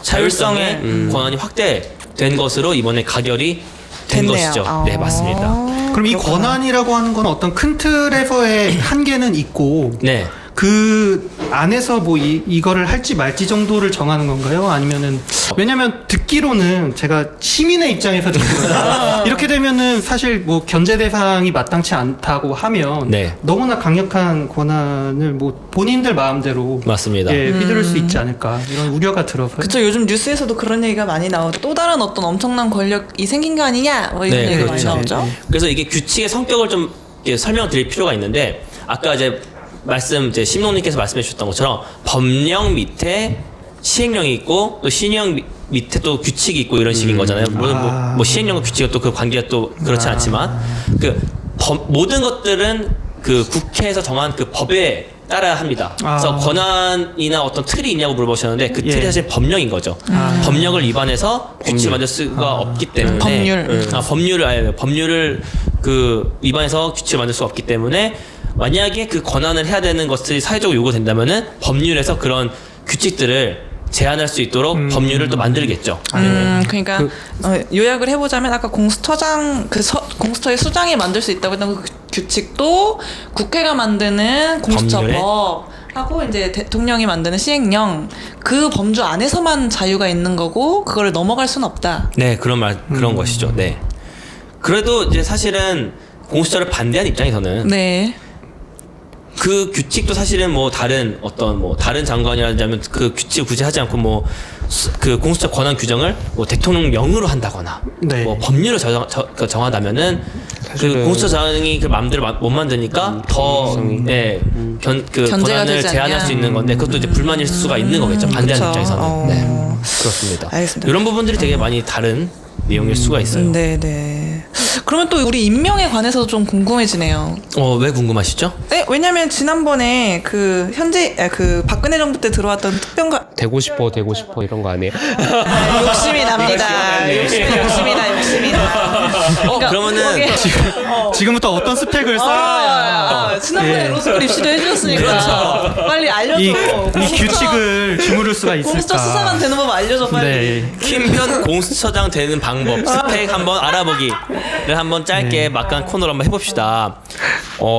자율성의 권한이 확대된 것으로 이번에 가결이 된 됐네요. 것이죠. 네, 맞습니다. 그럼 이 권한이라고 하는 건 어떤 큰 틀에서의 한계는 있고 네. 그 안에서 뭐 이거를 할지 말지 정도를 정하는 건가요? 아니면은 왜냐면 듣기로는 제가 시민의 입장에서 듣기로는 이렇게 되면은 사실 뭐 견제 대상이 마땅치 않다고 하면 네. 너무나 강력한 권한을 뭐 본인들 마음대로 맞습니다. 예, 휘두를 수 있지 않을까 이런 우려가 들어서요. 그쵸. 요즘 뉴스에서도 그런 얘기가 많이 나오죠. 또 다른 어떤 엄청난 권력이 생긴 거 아니냐? 뭐 이런 네, 얘기가 그렇죠. 많이 나오죠. 그래서 이게 규칙의 성격을 좀 이렇게 설명드릴 필요가 있는데 아까 이제 이제 심농님께서 말씀해 주셨던 것처럼 법령 밑에 시행령이 있고 또 시행령 밑에 또 규칙이 있고 이런 식인 거잖아요. 물론 뭐 시행령과 규칙은 또 그 관계가 또 그렇지 않지만 그 모든 것들은 그 국회에서 정한 그 법에 따라야 합니다. 그래서 권한이나 어떤 틀이 있냐고 물어보셨는데 그 틀이 예. 사실 법령인 거죠. 법령을 위반해서 규칙을 만들 수가 없기 때문에 법률을 그 위반해서 규칙을 만들 수가 없기 때문에 만약에 그 권한을 해야 되는 것들이 사회적으로 요구된다면은 법률에서 그런 규칙들을 제한할 수 있도록 법률을 또 만들겠죠. 그러니까 요약을 해보자면 아까 공수처장 공수처의 수장이 만들 수 있다고 했던 그 규칙도 국회가 만드는 공수처법 하고 이제 대통령이 만드는 시행령 그 범주 안에서만 자유가 있는 거고 그거를 넘어갈 수는 없다. 네, 그런 것이죠. 네. 그래도 이제 사실은 공수처를 반대한 입장에서는 네. 그 규칙도 사실은 뭐 다른 어떤 뭐 다른 장관이라면 그 규칙을 굳이 하지 않고 뭐 그 공수처 권한 규정을 뭐 대통령령으로 한다거나 네. 뭐 법률을 정하다면은 그 공수처장이 그 마음대로 못 만드니까 더 네, 그 견제가 권한을 되지 제한할 않냐. 수 있는 건데 그것도 이제 불만일 수가 있는 거겠죠. 반대하는 그쵸. 입장에서는. 네. 그렇습니다. 알겠습니다. 이런 부분들이 되게 많이 다른 내용일 수가 있어요. 네. 그러면 또 우리 임명에 관해서도 좀 궁금해지네요. 왜 궁금하시죠? 네, 왜냐면 지난번에 그 박근혜 정부 때 들어왔던 특별가 되고 싶어 이런 거 아니에요? 욕심이 납니다. 욕심이 나. 그러니까 그러면은 지금부터 어떤 스펙을 쌓아야 지난번에 예. 로스쿨 입시도 해주셨으니까 빨리 알려줘. 이 규칙을 주무를 수가 있을까? 공수처 수사만 되는 법 알려줘 빨리. 네. 김변 공수처장 되는 방법 스펙 한번 알아보기를 한번 짧게 막간 코너로 한번 해봅시다.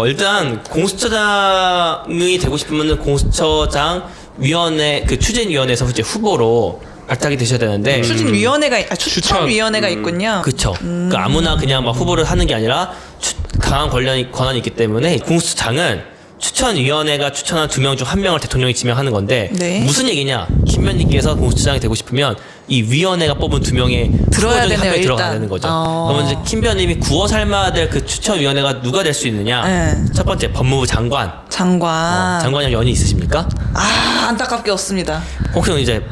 일단 공수처장이 되고 싶으면 공수처장 위원회 그 추진위원회에서 이제 후보로 발탁이 되셔야 되는데 추천위원회가 있군요. 그쵸. 그러니까 아무나 그냥 막 후보를 하는 게 아니라 강한 권한이 있기 때문에 공수처장은 추천위원회가 추천한 2명 중 1명을 대통령이 지명하는 건데 네. 무슨 얘기냐? 김변님께서 공수처장이 되고 싶으면 이 위원회가 뽑은 2명의 들어야 후보 중에 되네요, 1명이 들어가야 일단. 되는 거죠. 그러면 이제 김변님이 구워 삶아야 될 그 추천위원회가 누가 될 수 있느냐? 네. 첫 번째 법무부 장관. 장관이랑 연이 있으십니까? 안타깝게 없습니다. 혹시 이제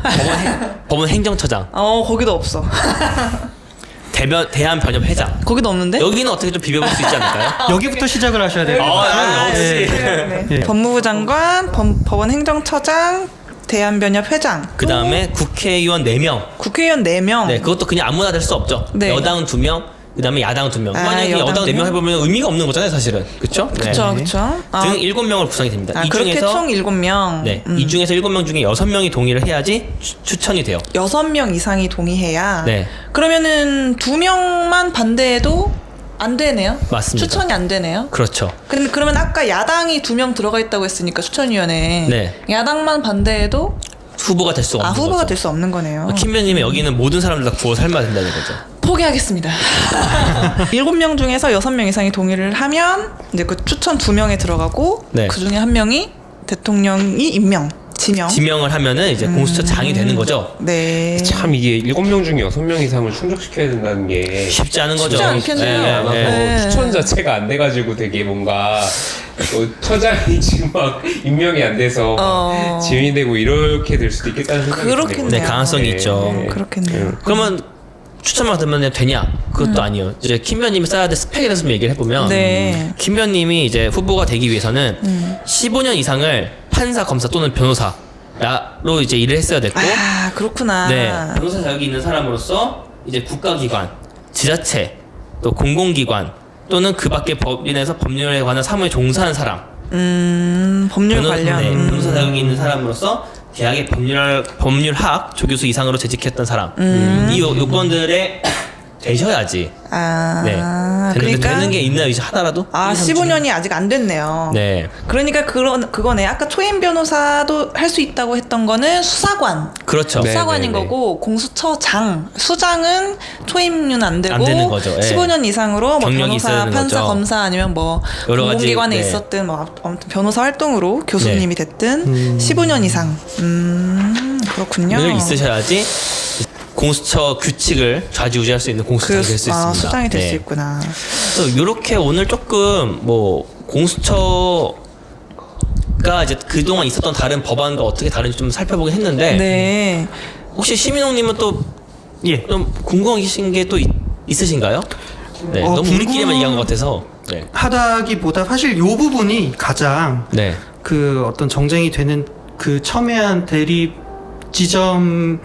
법원 행정처장, 거기도 없어. 대한변협회장. 거기도 없는데? 여기는 어떻게 좀 비벼볼 수 있지 않을까요? 여기부터 시작을 하셔야 돼요. 역시. 네. 법무부 장관, 법원 행정처장, 대한변협 회장. 그 다음에 국회의원 4명. 국회의원 4명. 네, 그것도 그냥 아무나 될 수 없죠. 네. 여당은 2명, 그 다음에 야당은 2명. 만약에 여당 여당 4명 해보면 의미가 없는 거잖아요, 사실은. 그쵸? 그쵸. 등 7명으로 구성이 됩니다. 이 그렇게 중에서 총 7명. 네, 이 중에서 7명 중에 6명이 동의를 해야지 추천이 돼요. 6명 이상이 동의해야. 네. 그러면은 2명만 반대해도 안 되네요. 맞습니다. 추천이 안 되네요. 그렇죠. 근데 그러면 아까 야당이 2명 들어가 있다고 했으니까 추천위원회에 네. 야당만 반대해도 후보가 될 수 없는 거죠. 후보가 될 수 없는 거네요. 김변님의 여기는 모든 사람들 다 구워 삶아야 된다는 거죠. 포기하겠습니다. 7명 중에서 6명 이상이 동의를 하면 이제 그 추천 2명에 들어가고 네. 그 중에 1명이 대통령이 지명을 하면은 이제 공수처장이 되는 거죠. 네. 참 이게 7명 중에 6명 이상을 충족시켜야 된다는 게 쉽지 않은 거죠. 쉽지 않겠네요. 쉽지 않아서 네. 추천 자체가 안 돼가지고 되게 뭔가 처장이 지금 막 임명이 안 돼서 지연이 되고 이렇게 될 수도 있겠다는 생각이 그렇겠네요. 네, 가능성이 있죠. 그렇겠네요. 그러면 추천만 되면 되냐? 그것도 아니에요. 이제 김변님이 쌓아야 될 스펙에 대해서 좀 얘기를 해보면 네. 김변님이 이제 후보가 되기 위해서는 15년 이상을 판사, 검사 또는 변호사로 이제 일을 했어야 됐고, 그렇구나. 네, 변호사 자격이 있는 사람으로서 이제 국가기관, 지자체, 또 공공기관 또는 그밖에 법인에서 법률에 관한 사무에 종사한 사람, 법률 관련. 네, 변호사 자격이 있는 사람으로서 대학의 법률학 조교수 이상으로 재직했던 사람, 이 요건들에 되셔야지. 네. 되는 게 있나요? 이제 하나라도? 15년이 아직 안 됐네요. 네. 그러니까 그거네. 아까 초임 변호사도 할 수 있다고 했던 거는 수사관. 그렇죠. 네. 수사관인 거고 공수처장, 수장은 초임은 안 되고 안 되는 거죠. 예. 15년 이상으로 뭐 경력이 있어야 변호사, 되는 판사, 거죠. 검사 아니면 뭐 여러 가지, 공공기관에 네. 있었든 뭐 아무튼 변호사 활동으로 교수님이 됐든 15년 이상. 그렇군요. 늘 있으셔야지 공수처 규칙을 좌지우지할 수 있는 공수처가 될 수 있습니다. 수장이 될 수 네. 있구나. 그래서 이렇게 오늘 조금 뭐 공수처가 이제 그동안 있었던 다른 법안과 어떻게 다른지 좀 살펴보긴 했는데 네. 혹시 시민홍님은 또 좀 궁금하신 게 또 있으신가요? 네, 너무 우리끼리만 얘기한 것 같아서. 네. 하다기보다 사실 요 부분이 가장 네. 그 어떤 정쟁이 되는 그 첨예한 대립 지점인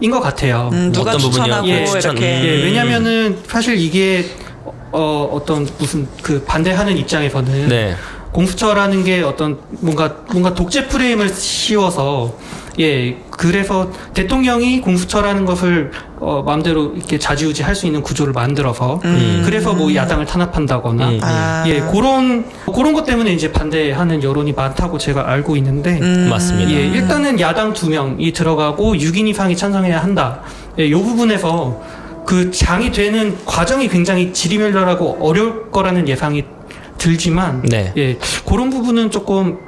것 같아요. 누가 어떤 부분이요? 추천하고 예, 이렇게. 예, 왜냐면은 사실 이게 어떤 무슨 그 반대하는 입장에서는 네. 공수처라는 게 어떤 뭔가 독재 프레임을 씌워서 예 그래서 대통령이 공수처라는 것을 마음대로 이렇게 좌지우지 할 수 있는 구조를 만들어서 그래서 뭐 야당을 탄압한다거나 아. 예 그런 것 때문에 이제 반대하는 여론이 많다고 제가 알고 있는데 맞습니다. 예 일단은 야당 2명이 들어가고 6인 이상이 찬성해야 한다. 예, 요 부분에서 그 장이 되는 과정이 굉장히 지리멸렬하고 어려울 거라는 예상이 들지만 네. 예 그런 부분은 조금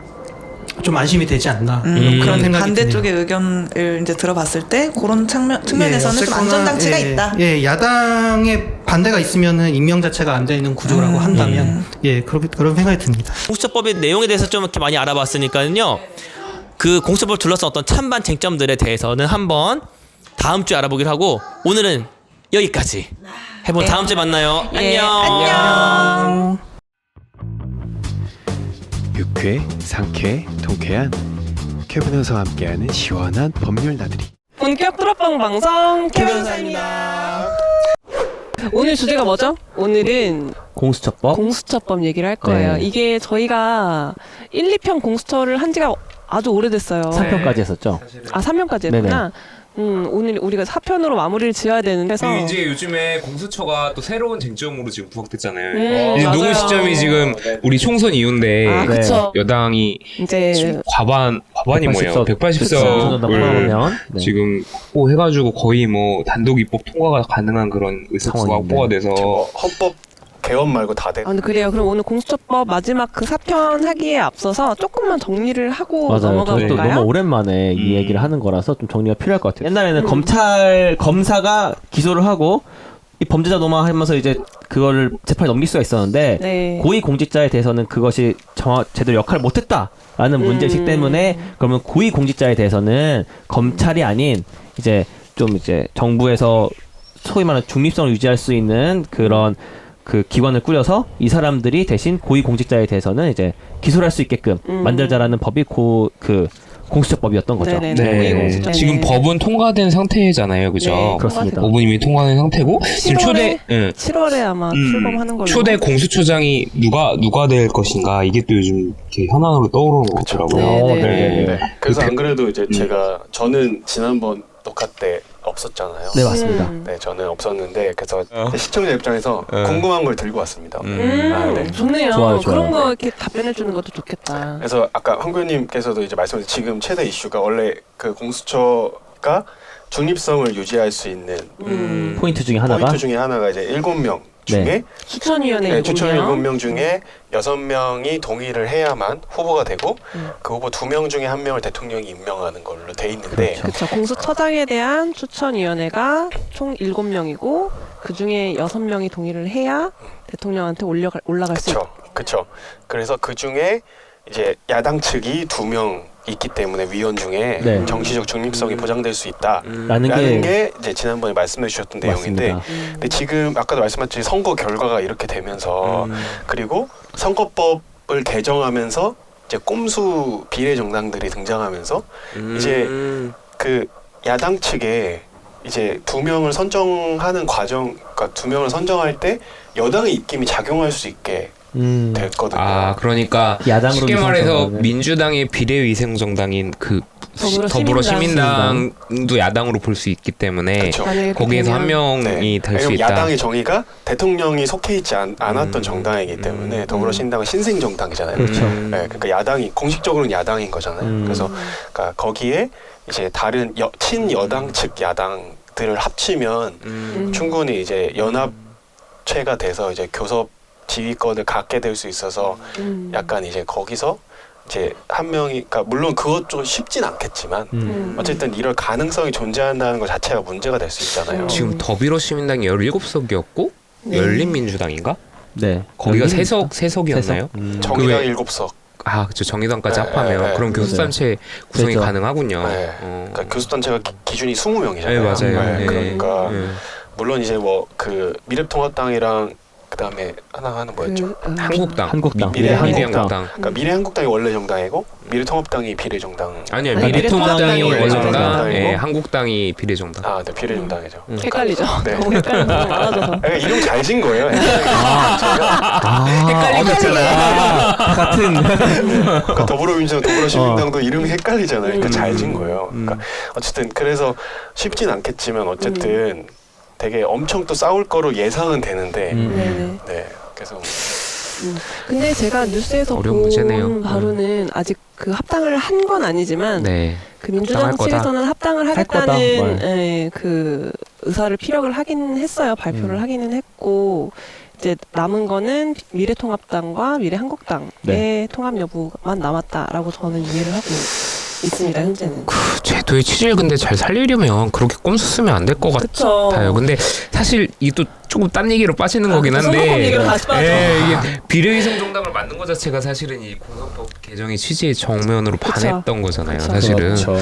좀 안심이 되지 않나 그런 생각이 반대쪽의 드네요. 의견을 이제 들어봤을 때 그런 측면에서는 좀 어쨌거나, 안전장치가 예, 있다. 예, 야당의 반대가 있으면은 임명 자체가 안 되는 구조라고 한다면 예 그런 생각이 듭니다. 공수처법의 내용에 대해서 좀 이렇게 많이 알아봤으니까요. 그 공수처법을 둘러싼 어떤 찬반 쟁점들에 대해서는 한번 다음 주에 알아보기로 하고 오늘은 여기까지 해본 다음 주에 만나요. 예, 안녕. 안녕. 유쾌, 상쾌, 통쾌한 쾌변호사와 함께하는 시원한 법률 나들이. 본격 뚜러빵 방송 캐변사입니다. 오늘 주제가 뭐죠? 오늘은 공수처법. 공수처법 얘기를 할 거예요. 네. 이게 저희가 1, 2편 공수처를 한 지가 아주 오래됐어요. 3편까지 했었죠. 아, 3편까지 했구나. 오늘 우리가 4편으로 마무리를 지어야 되는데 그래서 이제 요즘에 공수처가 또 새로운 쟁점으로 지금 부각됐잖아요. 이제 맞아요. 녹음 시점이 지금 우리 총선 이후인데 아, 그쵸. 여당이 이제 지금 과반이 뭐예요? 180석 180석을 지금 확보해가지고 거의 뭐 단독 입법 통과가 가능한 그런 의석수가 상황인데. 확보가 돼서 헌법 개헌 말고 다 돼. 아, 근데 그래요. 그럼 오늘 공수처법 마지막 그 4편 하기에 앞서서 조금만 정리를 하고 맞아요. 넘어가 저도 볼까요? 너무 오랜만에 이 얘기를 하는 거라서 좀 정리가 필요할 것 같아요. 옛날에는 검사가 기소를 하고 이 범죄자 노망하면서 이제 그거를 재판에 넘길 수가 있었는데 네. 고위공직자에 대해서는 그것이 제대로 역할을 못했다라는 문제의식 때문에 그러면 고위공직자에 대해서는 검찰이 아닌 이제 좀 이제 정부에서 소위 말하는 중립성을 유지할 수 있는 그런 그 기관을 꾸려서 이 사람들이 대신 고위공직자에 대해서는 이제 기소를 할 수 있게끔 만들자라는 법이 공수처법이었던 거죠. 네네네. 네. 고위공직자. 지금 네네. 법은 통과된 상태잖아요, 그죠? 네, 그렇습니다. 법은 이미 통과된 상태고 지금 7월에 아마 출범하는 걸로. 초대 공수처장이 누가 될 것인가 이게 또 요즘 이렇게 현안으로 떠오르는 것 같더라고요. 네. 그래서 안 그래도 이제 저는 지난번 녹화 때 없었잖아요. 네, 맞습니다. 네, 저는 없었는데 그래서 시청자 입장에서 궁금한 걸 들고 왔습니다. 아, 네. 좋네요. 좋아요, 좋아요. 그런 거 이렇게 답변해 주는 것도 좋겠다. 그래서 아까 황 교수님께서도 이제 말씀하신 지금 최대 이슈가 원래 그 공수처가 중립성을 유지할 수 있는 포인트 중에 하나가 포인트 중에 하나가 이제 7명 중에 네. 추천위원회 네, 추천 7명. 7명 중에 6명이 동의를 해야만 후보가 되고 그 후보 2명 중에 1명을 대통령이 임명하는 걸로 돼 있는데 그렇죠. 공수처장에 대한 추천위원회가 총 7명이고 그 중에 6명이 동의를 해야 대통령한테 올라갈 수 있다. 그렇죠. 그래서 그 중에 이제 야당 측이 2명 있기 때문에 위원 중에 네. 정치적 중립성이 보장될 수 있다라는 라는 게 이제 지난번에 말씀해 주셨던 내용인데 맞습니다. 근데 지금 아까도 말씀하셨듯이 선거 결과가 이렇게 되면서 그리고 선거법을 개정하면서 이제 꼼수 비례 정당들이 등장하면서 이제 그 야당 측에 이제 2명을 선정하는 과정, 그러니까 2명을 선정할 때 여당의 입김이 작용할 수 있게 됐거든요. 아, 그러니까 야당으로 쉽게 말해서 위생정당은. 민주당의 비례위생정당인 그 더불어시민당. 더불어시민당도 야당으로 볼 수 있기 때문에 그렇죠. 만약에 거기에서 한 되면 명이 될 수 왜냐면 있다. 야당의 정의가 대통령이 속해 있지 않았던 정당이기 때문에 더불어신당은 신생 정당이잖아요. 그렇죠. 네, 그러니까 야당이 공식적으로는 야당인 거잖아요. 그래서 그러니까 거기에 이제 다른 친여당 측 야당들을 합치면 충분히 이제 연합체가 돼서 이제 교섭 지휘권을 갖게 될 수 있어서 약간 이제 거기서 이제 한 명이 그러니까 물론 그것 좀 쉽진 않겠지만 어쨌든 이럴 가능성이 존재한다는 것 자체가 문제가 될 수 있잖아요. 지금 더불어시민당이 17석이었고 열린민주당인가? 네. 거기가 열린- 3석이었나요? 정의당 그 7석. 아, 그렇죠. 정의당까지 네, 합하면 네, 네. 그럼 교수단체 구성이 그렇죠. 가능하군요. 네. 그러니까 교수단체가 기준이 20명이잖아요. 네, 맞아요. 네. 그러니까 네. 물론 이제 뭐 그 미래통합당이랑 그다음에 하나는 뭐였죠? 한국당. 한국당. 미래한국당. 그러니까 미래한국당이 원래 정당이고 미래통합당이 비례정당. 아니요, 아니, 미래통합당이 원래 미래통합당이 정당, 정당이고. 예, 한국당이 비례정당. 아, 네, 비례정당이죠. 헷갈리죠. 네. 너무 헷갈리는 거 많아져서. 그러니까 이름 잘 진 거예요. 헷갈리고 있잖아요. 같은. 그러니까 더불어민주당, 더불어시민당도 이름이 헷갈리잖아요. 그러니까 잘 진 거예요. 그러니까 어쨌든 그래서 쉽진 않겠지만 어쨌든 되게 엄청 또 싸울 거로 예상은 되는데 네네. 네. 그래서 근데 제가 뉴스에서 어려운 본 문제네요. 바로는 아직 그 합당을 한 건 아니지만 네. 그 민주당 합당할 거다. 측에서는 합당을 할 거다. 하겠다는 그 의사를 피력을 하긴 했어요. 발표를 하기는 했고 이제 남은 거는 미래통합당과 미래한국당의 네. 통합 여부만 남았다라고 저는 이해를 하고 있습니다. 현재는. 제도의 취지를 근데 잘 살리려면 그렇게 꼼수 쓰면 안 될 것 그쵸. 같아요. 근데 사실 이 또 조금 딴 얘기로 빠지는 거긴 그 한데, 선거법 얘기로 다시 빠져. 이게 비례위성 정당을 만든 것 자체가 사실은 이 공선법 개정의 취지에 정면으로 그쵸. 반했던 거잖아요. 그쵸. 사실은 그렇죠.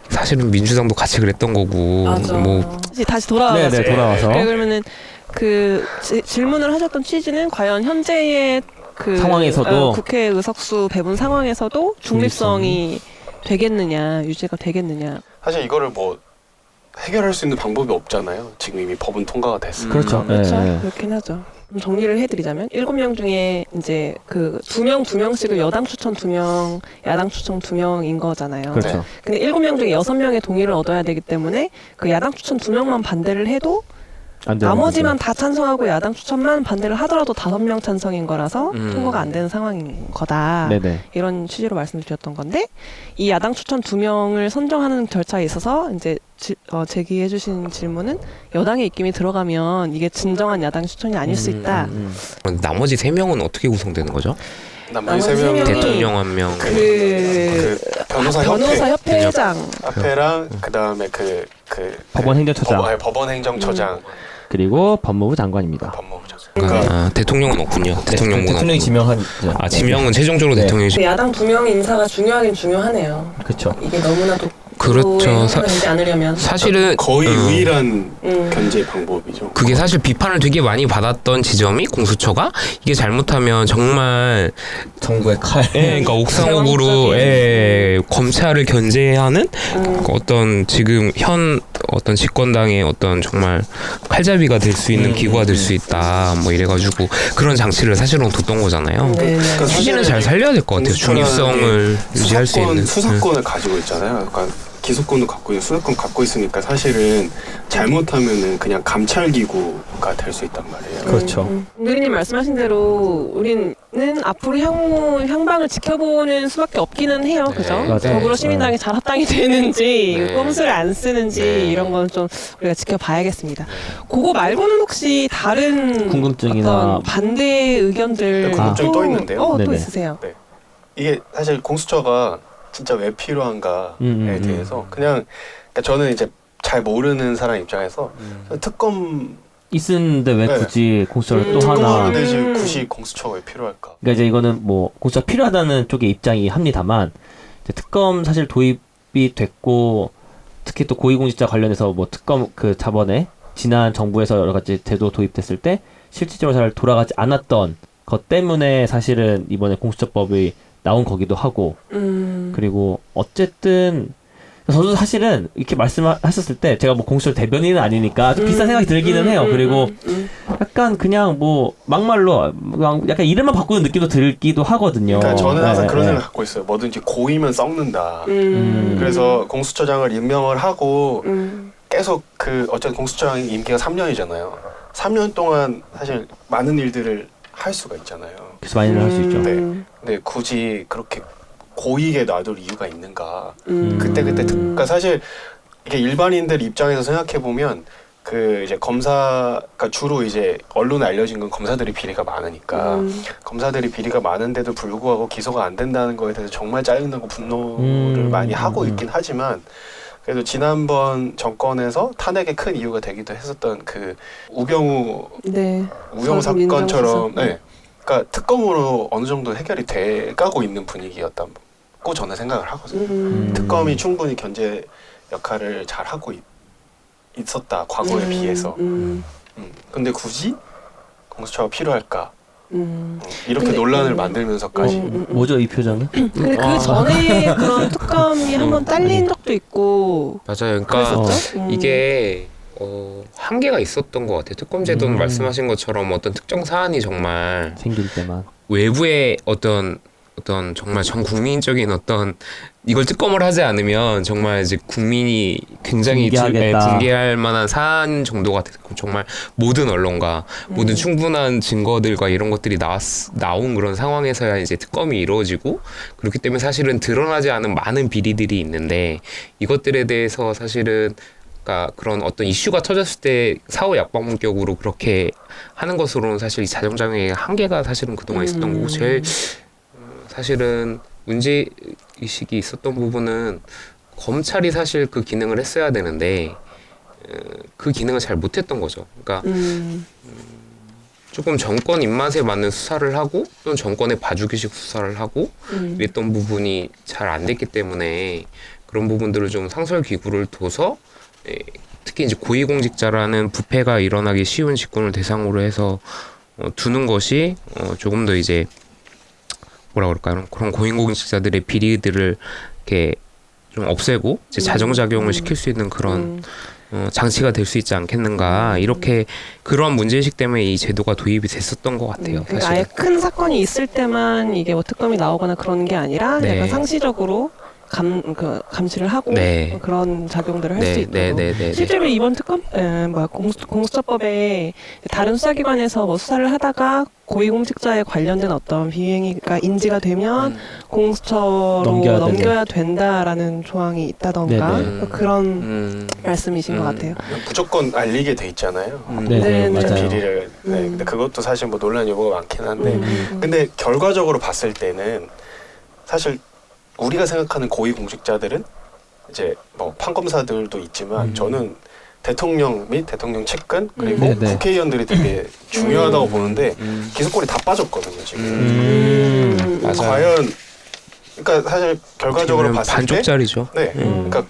사실은 민주당도 같이 그랬던 거고, 맞아. 뭐 다시 돌아와서. 네, 돌아와서. 그러면은 그 질문을 하셨던 취지는 과연 현재의 그 상황에서도 국회 의석수 배분 상황에서도 중립성이 되겠느냐, 유지가 되겠느냐. 사실 이거를 뭐 해결할 수 있는 방법이 없잖아요. 지금 이미 법은 통과가 됐으니까. 그렇죠. 그렇죠. 네. 그렇긴 하죠. 좀 정리를 해드리자면 7명 중에 이제 그 2명씩을 여당 추천 2명, 야당 추천 2명인 거잖아요. 그렇죠. 근데 7명 중에 6명의 동의를 얻어야 되기 때문에 그 야당 추천 2명만 반대를 해도 안 되는 나머지만 거죠. 다 찬성하고 야당 추천만 반대를 하더라도 5명 찬성인 거라서 통과가 안 되는 상황인 거다. 네네. 이런 취지로 말씀을 드렸던 건데 이 야당 추천 2명을 선정하는 절차에 있어서 이제 제기해주신 질문은 여당의 입김이 들어가면 이게 진정한 야당 추천이 아닐 수 있다. 나머지 3명은 어떻게 구성되는 거죠? 나머지 나머지 3명이 대통령 1명, 그 변호사 협회장 협회랑 그다음에 그 법원 행정처장 법원 행정처장 그리고 법무부 장관입니다. 법무부장. 그러니까 대통령은 없군요. 대통령은 대통령이 없고. 지명한. 지명은 최종적으로 네. 대통령이. 야당 2명 인사가 중요하긴 중요하네요. 그렇죠. 이게 너무나도 그렇죠. 되지 않으려면 사실은 거의 유일한 견제 방법이죠. 그게 사실 비판을 되게 많이 받았던 지점이 공수처가 이게 잘못하면 정말 정부의 칼. 그러니까 옥상옥으로 검찰을 견제하는 어떤 지금 현 어떤 집권당의 어떤 정말 칼잡이가 될 수 있는 기구가 될 수 있다 뭐 이래가지고 그런 장치를 사실은 뒀던 거잖아요. 네. 그러니까 취지는 잘 살려야 될 것 같아요. 중립성을 유지할 수 있는. 수사권을 가지고 있잖아요. 그러니까 기소권도 갖고 있고 수사권 갖고 있으니까 사실은 잘못하면은 그냥 감찰 기구가 될 수 있단 말이에요. 그렇죠. 누리님 말씀하신 대로 우리는 앞으로 향방을 지켜보는 수밖에 없기는 해요. 그죠? 맞아요. 더불어시민당이 잘 합당이 되는지 꼼수를 안 쓰는지 네. 이런 건 좀 우리가 지켜봐야겠습니다. 그거 말고는 혹시 다른 궁금증이나 어떤 반대 의견들 궁금증이 또 있는데요. 또 네네. 있으세요? 이게 사실 공수처가 진짜 왜 필요한가에 대해서 그냥 그러니까 저는 이제 잘 모르는 사람 입장에서 특검 있는데 왜 네. 굳이 공수처를 또 특검을 하나? 내지 굳이 공수처가 왜 필요할까? 그러니까 이제 이거는 뭐 공수처 필요하다는 쪽의 입장이 합니다만 이제 특검 사실 도입이 됐고 특히 또 고위공직자 관련해서 뭐 특검 그 자번에 지난 정부에서 여러 가지 제도 도입됐을 때 실질적으로 잘 돌아가지 않았던 것 때문에 사실은 이번에 공수처법이 나온 거기도 하고 그리고 어쨌든 저도 사실은 이렇게 말씀하셨을 때 제가 뭐 공수처 대변인은 아니니까 좀 비슷한 생각이 들기는 해요. 그리고 약간 그냥 뭐 막말로 그냥 약간 이름만 바꾸는 느낌도 들기도 하거든요. 그러니까 저는 항상 네, 그런 네. 생각 갖고 있어요. 뭐든지 고이면 썩는다. 그래서 공수처장을 임명을 하고 계속 그 어쨌든 공수처장 임기가 3년이잖아요. 3년 동안 사실 많은 일들을 할 수가 있잖아요. 그래서 많이를 할 수 있죠. 네. 근데 굳이 그렇게 고이게 놔둘 이유가 있는가? 그러니까 사실 이게 일반인들 입장에서 생각해 보면 그 이제 검사가 주로 이제 언론에 알려진 건 검사들이 비리가 많으니까 검사들이 비리가 많은데도 불구하고 기소가 안 된다는 거에 대해서 정말 짜증나고 분노를 많이 하고 있긴 하지만 그래도 지난번 정권에서 탄핵의 큰 이유가 되기도 했었던 그 우병우 사건처럼 그러니까 특검으로 어느 정도 해결이 돼가고 있는 분위기였다고 저는 생각을 하거든요. 특검이 충분히 견제 역할을 잘 하고 있었다 과거에 비해서. 근데 굳이 공수처가 필요할까? 이렇게 논란을 만들면서까지 뭐죠 이 표정은? 근데 그 전에 그런 특검이 한번 딸린 적도 있고 맞아요. 그러니까 그랬었죠? 이게 한계가 있었던 것 같아요. 특검 제도는 말씀하신 것처럼 어떤 특정 사안이 정말 생길 때만. 외부의 어떤 정말 전 국민적인 어떤 이걸 특검을 하지 않으면 정말 이제 국민이 굉장히 붕괴하겠다. 붕괴할 만한 사안 정도가 됐고 정말 모든 언론과 모든 충분한 증거들과 이런 것들이 나온 그런 상황에서야 이제 특검이 이루어지고 그렇기 때문에 사실은 드러나지 않은 많은 비리들이 있는데 이것들에 대해서 사실은 그러니까 그런 어떤 이슈가 터졌을 때 사후 약방문격으로 그렇게 하는 것으로는 사실 이 자정장애의 한계가 사실은 그동안 있었던 거고 제일 사실은 문제의식이 있었던 부분은 검찰이 사실 그 기능을 했어야 되는데 그 기능을 잘 못했던 거죠. 그러니까 조금 정권 입맛에 맞는 수사를 하고 또는 정권의 봐주기식 수사를 하고 이랬던 부분이 잘 안 됐기 때문에 그런 부분들을 좀 상설기구를 둬서 특히 이제 고위공직자라는 부패가 일어나기 쉬운 직군을 대상으로 해서 두는 것이 조금 더 이제 뭐라 그럴까요? 그런 고위공직자들의 비리들을 이렇게 좀 없애고 이제 자정작용을 시킬 수 있는 그런 장치가 될 수 있지 않겠는가 이렇게 그런 문제의식 때문에 이 제도가 도입이 됐었던 것 같아요. 그러니까 아예 큰 사건이 있을 때만 이게 뭐 특검이 나오거나 그런 게 아니라 네. 약간 상시적으로 감시를 하고 네. 그런 작용들을 할 수 있도록. 네. 실제로 이번 특검, 공수처법에 다른 수사기관에서 뭐 수사를 하다가 고위공직자에 관련된 어떤 비행위가 인지가 되면 공수처로 넘겨야 된다라는 조항이 있다던가 네네. 그런 말씀이신 것 같아요. 무조건 알리게 돼 있잖아요. 네, 맞아요. 비리를. 근데 그것도 사실 뭐 논란 여부가 많긴 한데 근데 결과적으로 봤을 때는 사실 우리가 생각하는 고위공직자들은 이제 뭐 판검사들도 있지만 저는 대통령 및 대통령 측근 그리고 네네. 국회의원들이 되게 중요하다고 보는데 기소권이 다 빠졌거든요 지금. 맞아요. 과연 그러니까 사실 결과적으로 봤을 때 반쪽짜리죠. 네, 그러니까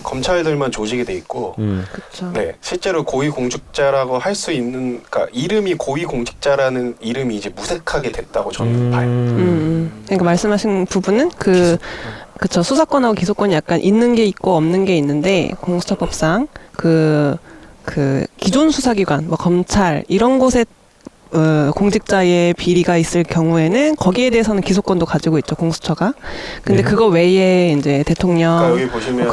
검찰들만 조직이 돼 있고, 그렇죠. 네, 실제로 고위공직자라고 할 수 있는, 그러니까 이름이 고위공직자라는 이름이 이제 무색하게 됐다고 저는 봐요. 그러니까 말씀하신 부분은 그쵸, 수사권하고 기소권이 약간 있는 게 있고 없는 게 있는데 공수처법상 그 기존 수사기관, 뭐 검찰 이런 곳에 공직자의 비리가 있을 경우에는 거기에 대해서는 기소권도 가지고 있죠, 공수처가. 근데 그거 외에 이제 대통령 그러니까 여기 보시면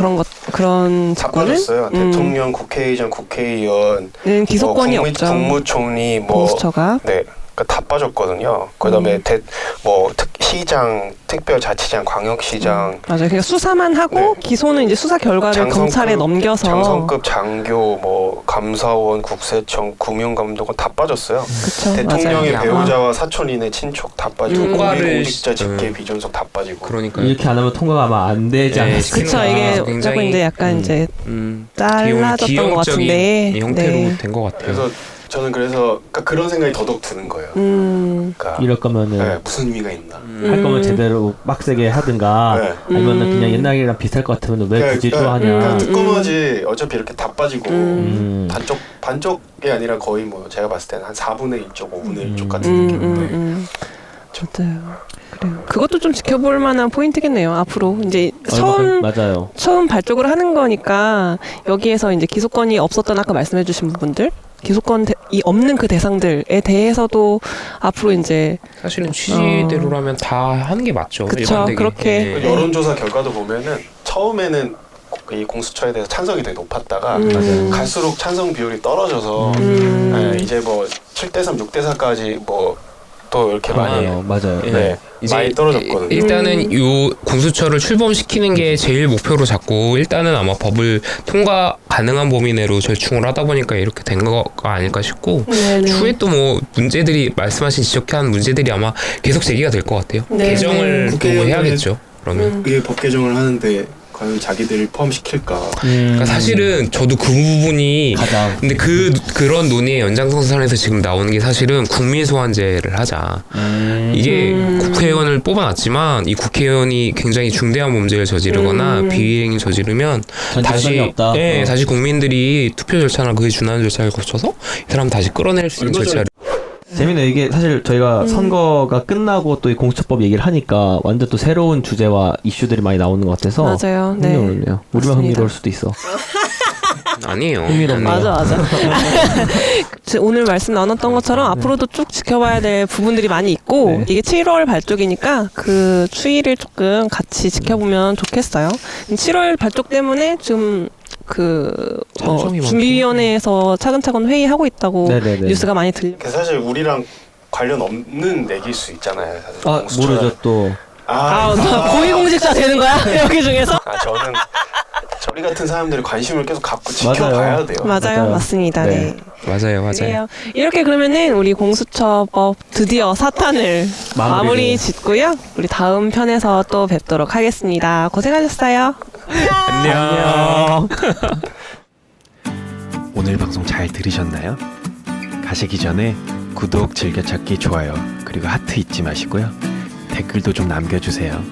그런 다 직권은 빠졌어요. 대통령, 국회의장, 국회의원, 기소권이 없죠. 국무총리, 뭐 공수처가. 네, 그러니까 다 빠졌거든요. 그다음에 시장, 특별자치장, 광역시장. 맞아요. 그러니까 수사만 하고 기소는 이제 수사 결과를 검찰에 넘겨서 장성급 장교, 뭐 감사원, 국세청, 금융감독원 다 빠졌어요. 그쵸, 대통령의 맞아요. 배우자와 사촌이네 친척 다 빠지고 고위공직자 직계 비전속 다 빠지고. 그러니까 이렇게 안 하면 통과가 아마 안 되지 않을까. 그쵸, 이게 조금 이제 약간 이제 잘라졌던 것 같은데. 형태로 네. 된 것 같아요. 그래서 저는 그러니까 그런 생각이 더더욱 드는 거예요. 그러니까 이럴 거면은 네, 무슨 의미가 있나. 할 거면 제대로 빡세게 하든가 네. 아니면은 그냥 옛날이랑 비슷할 것 같으면 왜 굳이 또 하냐. 그러니까 특검하지 어차피 이렇게 다 빠지고 반쪽이 아니라 거의 뭐 제가 봤을 때는 한 4분의 1쪽, 5분의 1쪽 같은 느낌인데. 맞아요. 그래요. 그것도 좀 지켜볼 만한 포인트겠네요. 앞으로 이제 맞아요. 처음 발족을 하는 거니까 여기에서 이제 기소권이 없었던 아까 말씀해주신 부분들, 기소권이 없는 그 대상들에 대해서도 앞으로 이제 사실은 취지대로라면 다 하는 게 맞죠. 그쵸, 일반되게. 그렇게. 여론조사 결과도 보면은 처음에는 이 공수처에 대해서 찬성이 되게 높았다가 갈수록 찬성 비율이 떨어져서 이제 뭐 7대3, 6대4까지 뭐 또 이렇게 많이 맞아요. 네, 이제 많이 떨어졌거든요. 일단은 요 공수처를 출범시키는 게 제일 목표로 잡고 일단은 아마 법을 통과 가능한 범위 내로 절충을 하다 보니까 이렇게 된 거가 아닐까 싶고 추후에 또 뭐 문제들이 말씀하신 지적한 문제들이 아마 계속 제기가 될 것 같아요. 개정을 또 해야겠죠. 그러면 이게 법 개정을 하는데 과연 자기들을 포함시킬까? 그러니까 사실은 저도 그 부분이 가장 근데 그런 논의의 연장선상에서 지금 나오는 게 사실은 국민 소환제를 하자. 이게 국회의원을 뽑아놨지만 이 국회의원이 굉장히 중대한 범죄를 저지르거나 비위행위 저지르면 다시 없다. 다시 국민들이 투표 절차나 그에 준하는 절차를 거쳐서 이 사람 다시 끌어낼 수 있는 절차를. 재밌네. 이게 사실 저희가 선거가 끝나고 또 이 공수처법 얘기를 하니까 완전 또 새로운 주제와 이슈들이 많이 나오는 것 같아서 맞아요. 네. 흥미롭네요. 우리만 맞습니다. 흥미로울 수도 있어. 아니에요. 흥미롭네요. 맞아. 오늘 말씀 나눴던 것처럼 앞으로도 쭉 지켜봐야 될 부분들이 많이 있고 네. 이게 7월 발족이니까 그 추이를 조금 같이 지켜보면 좋겠어요. 7월 발족 때문에 지금 준비위원회에서 차근차근 회의하고 있다고 네네네. 뉴스가 많이 들려. 사실 우리랑 관련 없는 얘기일 수 있잖아요. 사실 아 공수처가. 모르죠 또. 고위공직자 되는 거야? 여기 중에서? 저는 저희 같은 사람들이 관심을 계속 갖고 지켜봐야 돼요. 맞아요. 맞습니다. 네. 맞아요. 그래요. 이렇게 그러면은 우리 공수처법 드디어 사탄을 마무리 짓고요. 우리 다음 편에서 또 뵙도록 하겠습니다. 고생하셨어요. 안녕. 오늘 방송 잘 들으셨나요? 가시기 전에 구독, 즐겨찾기, 좋아요, 그리고 하트 잊지 마시고요. 댓글도 좀 남겨주세요.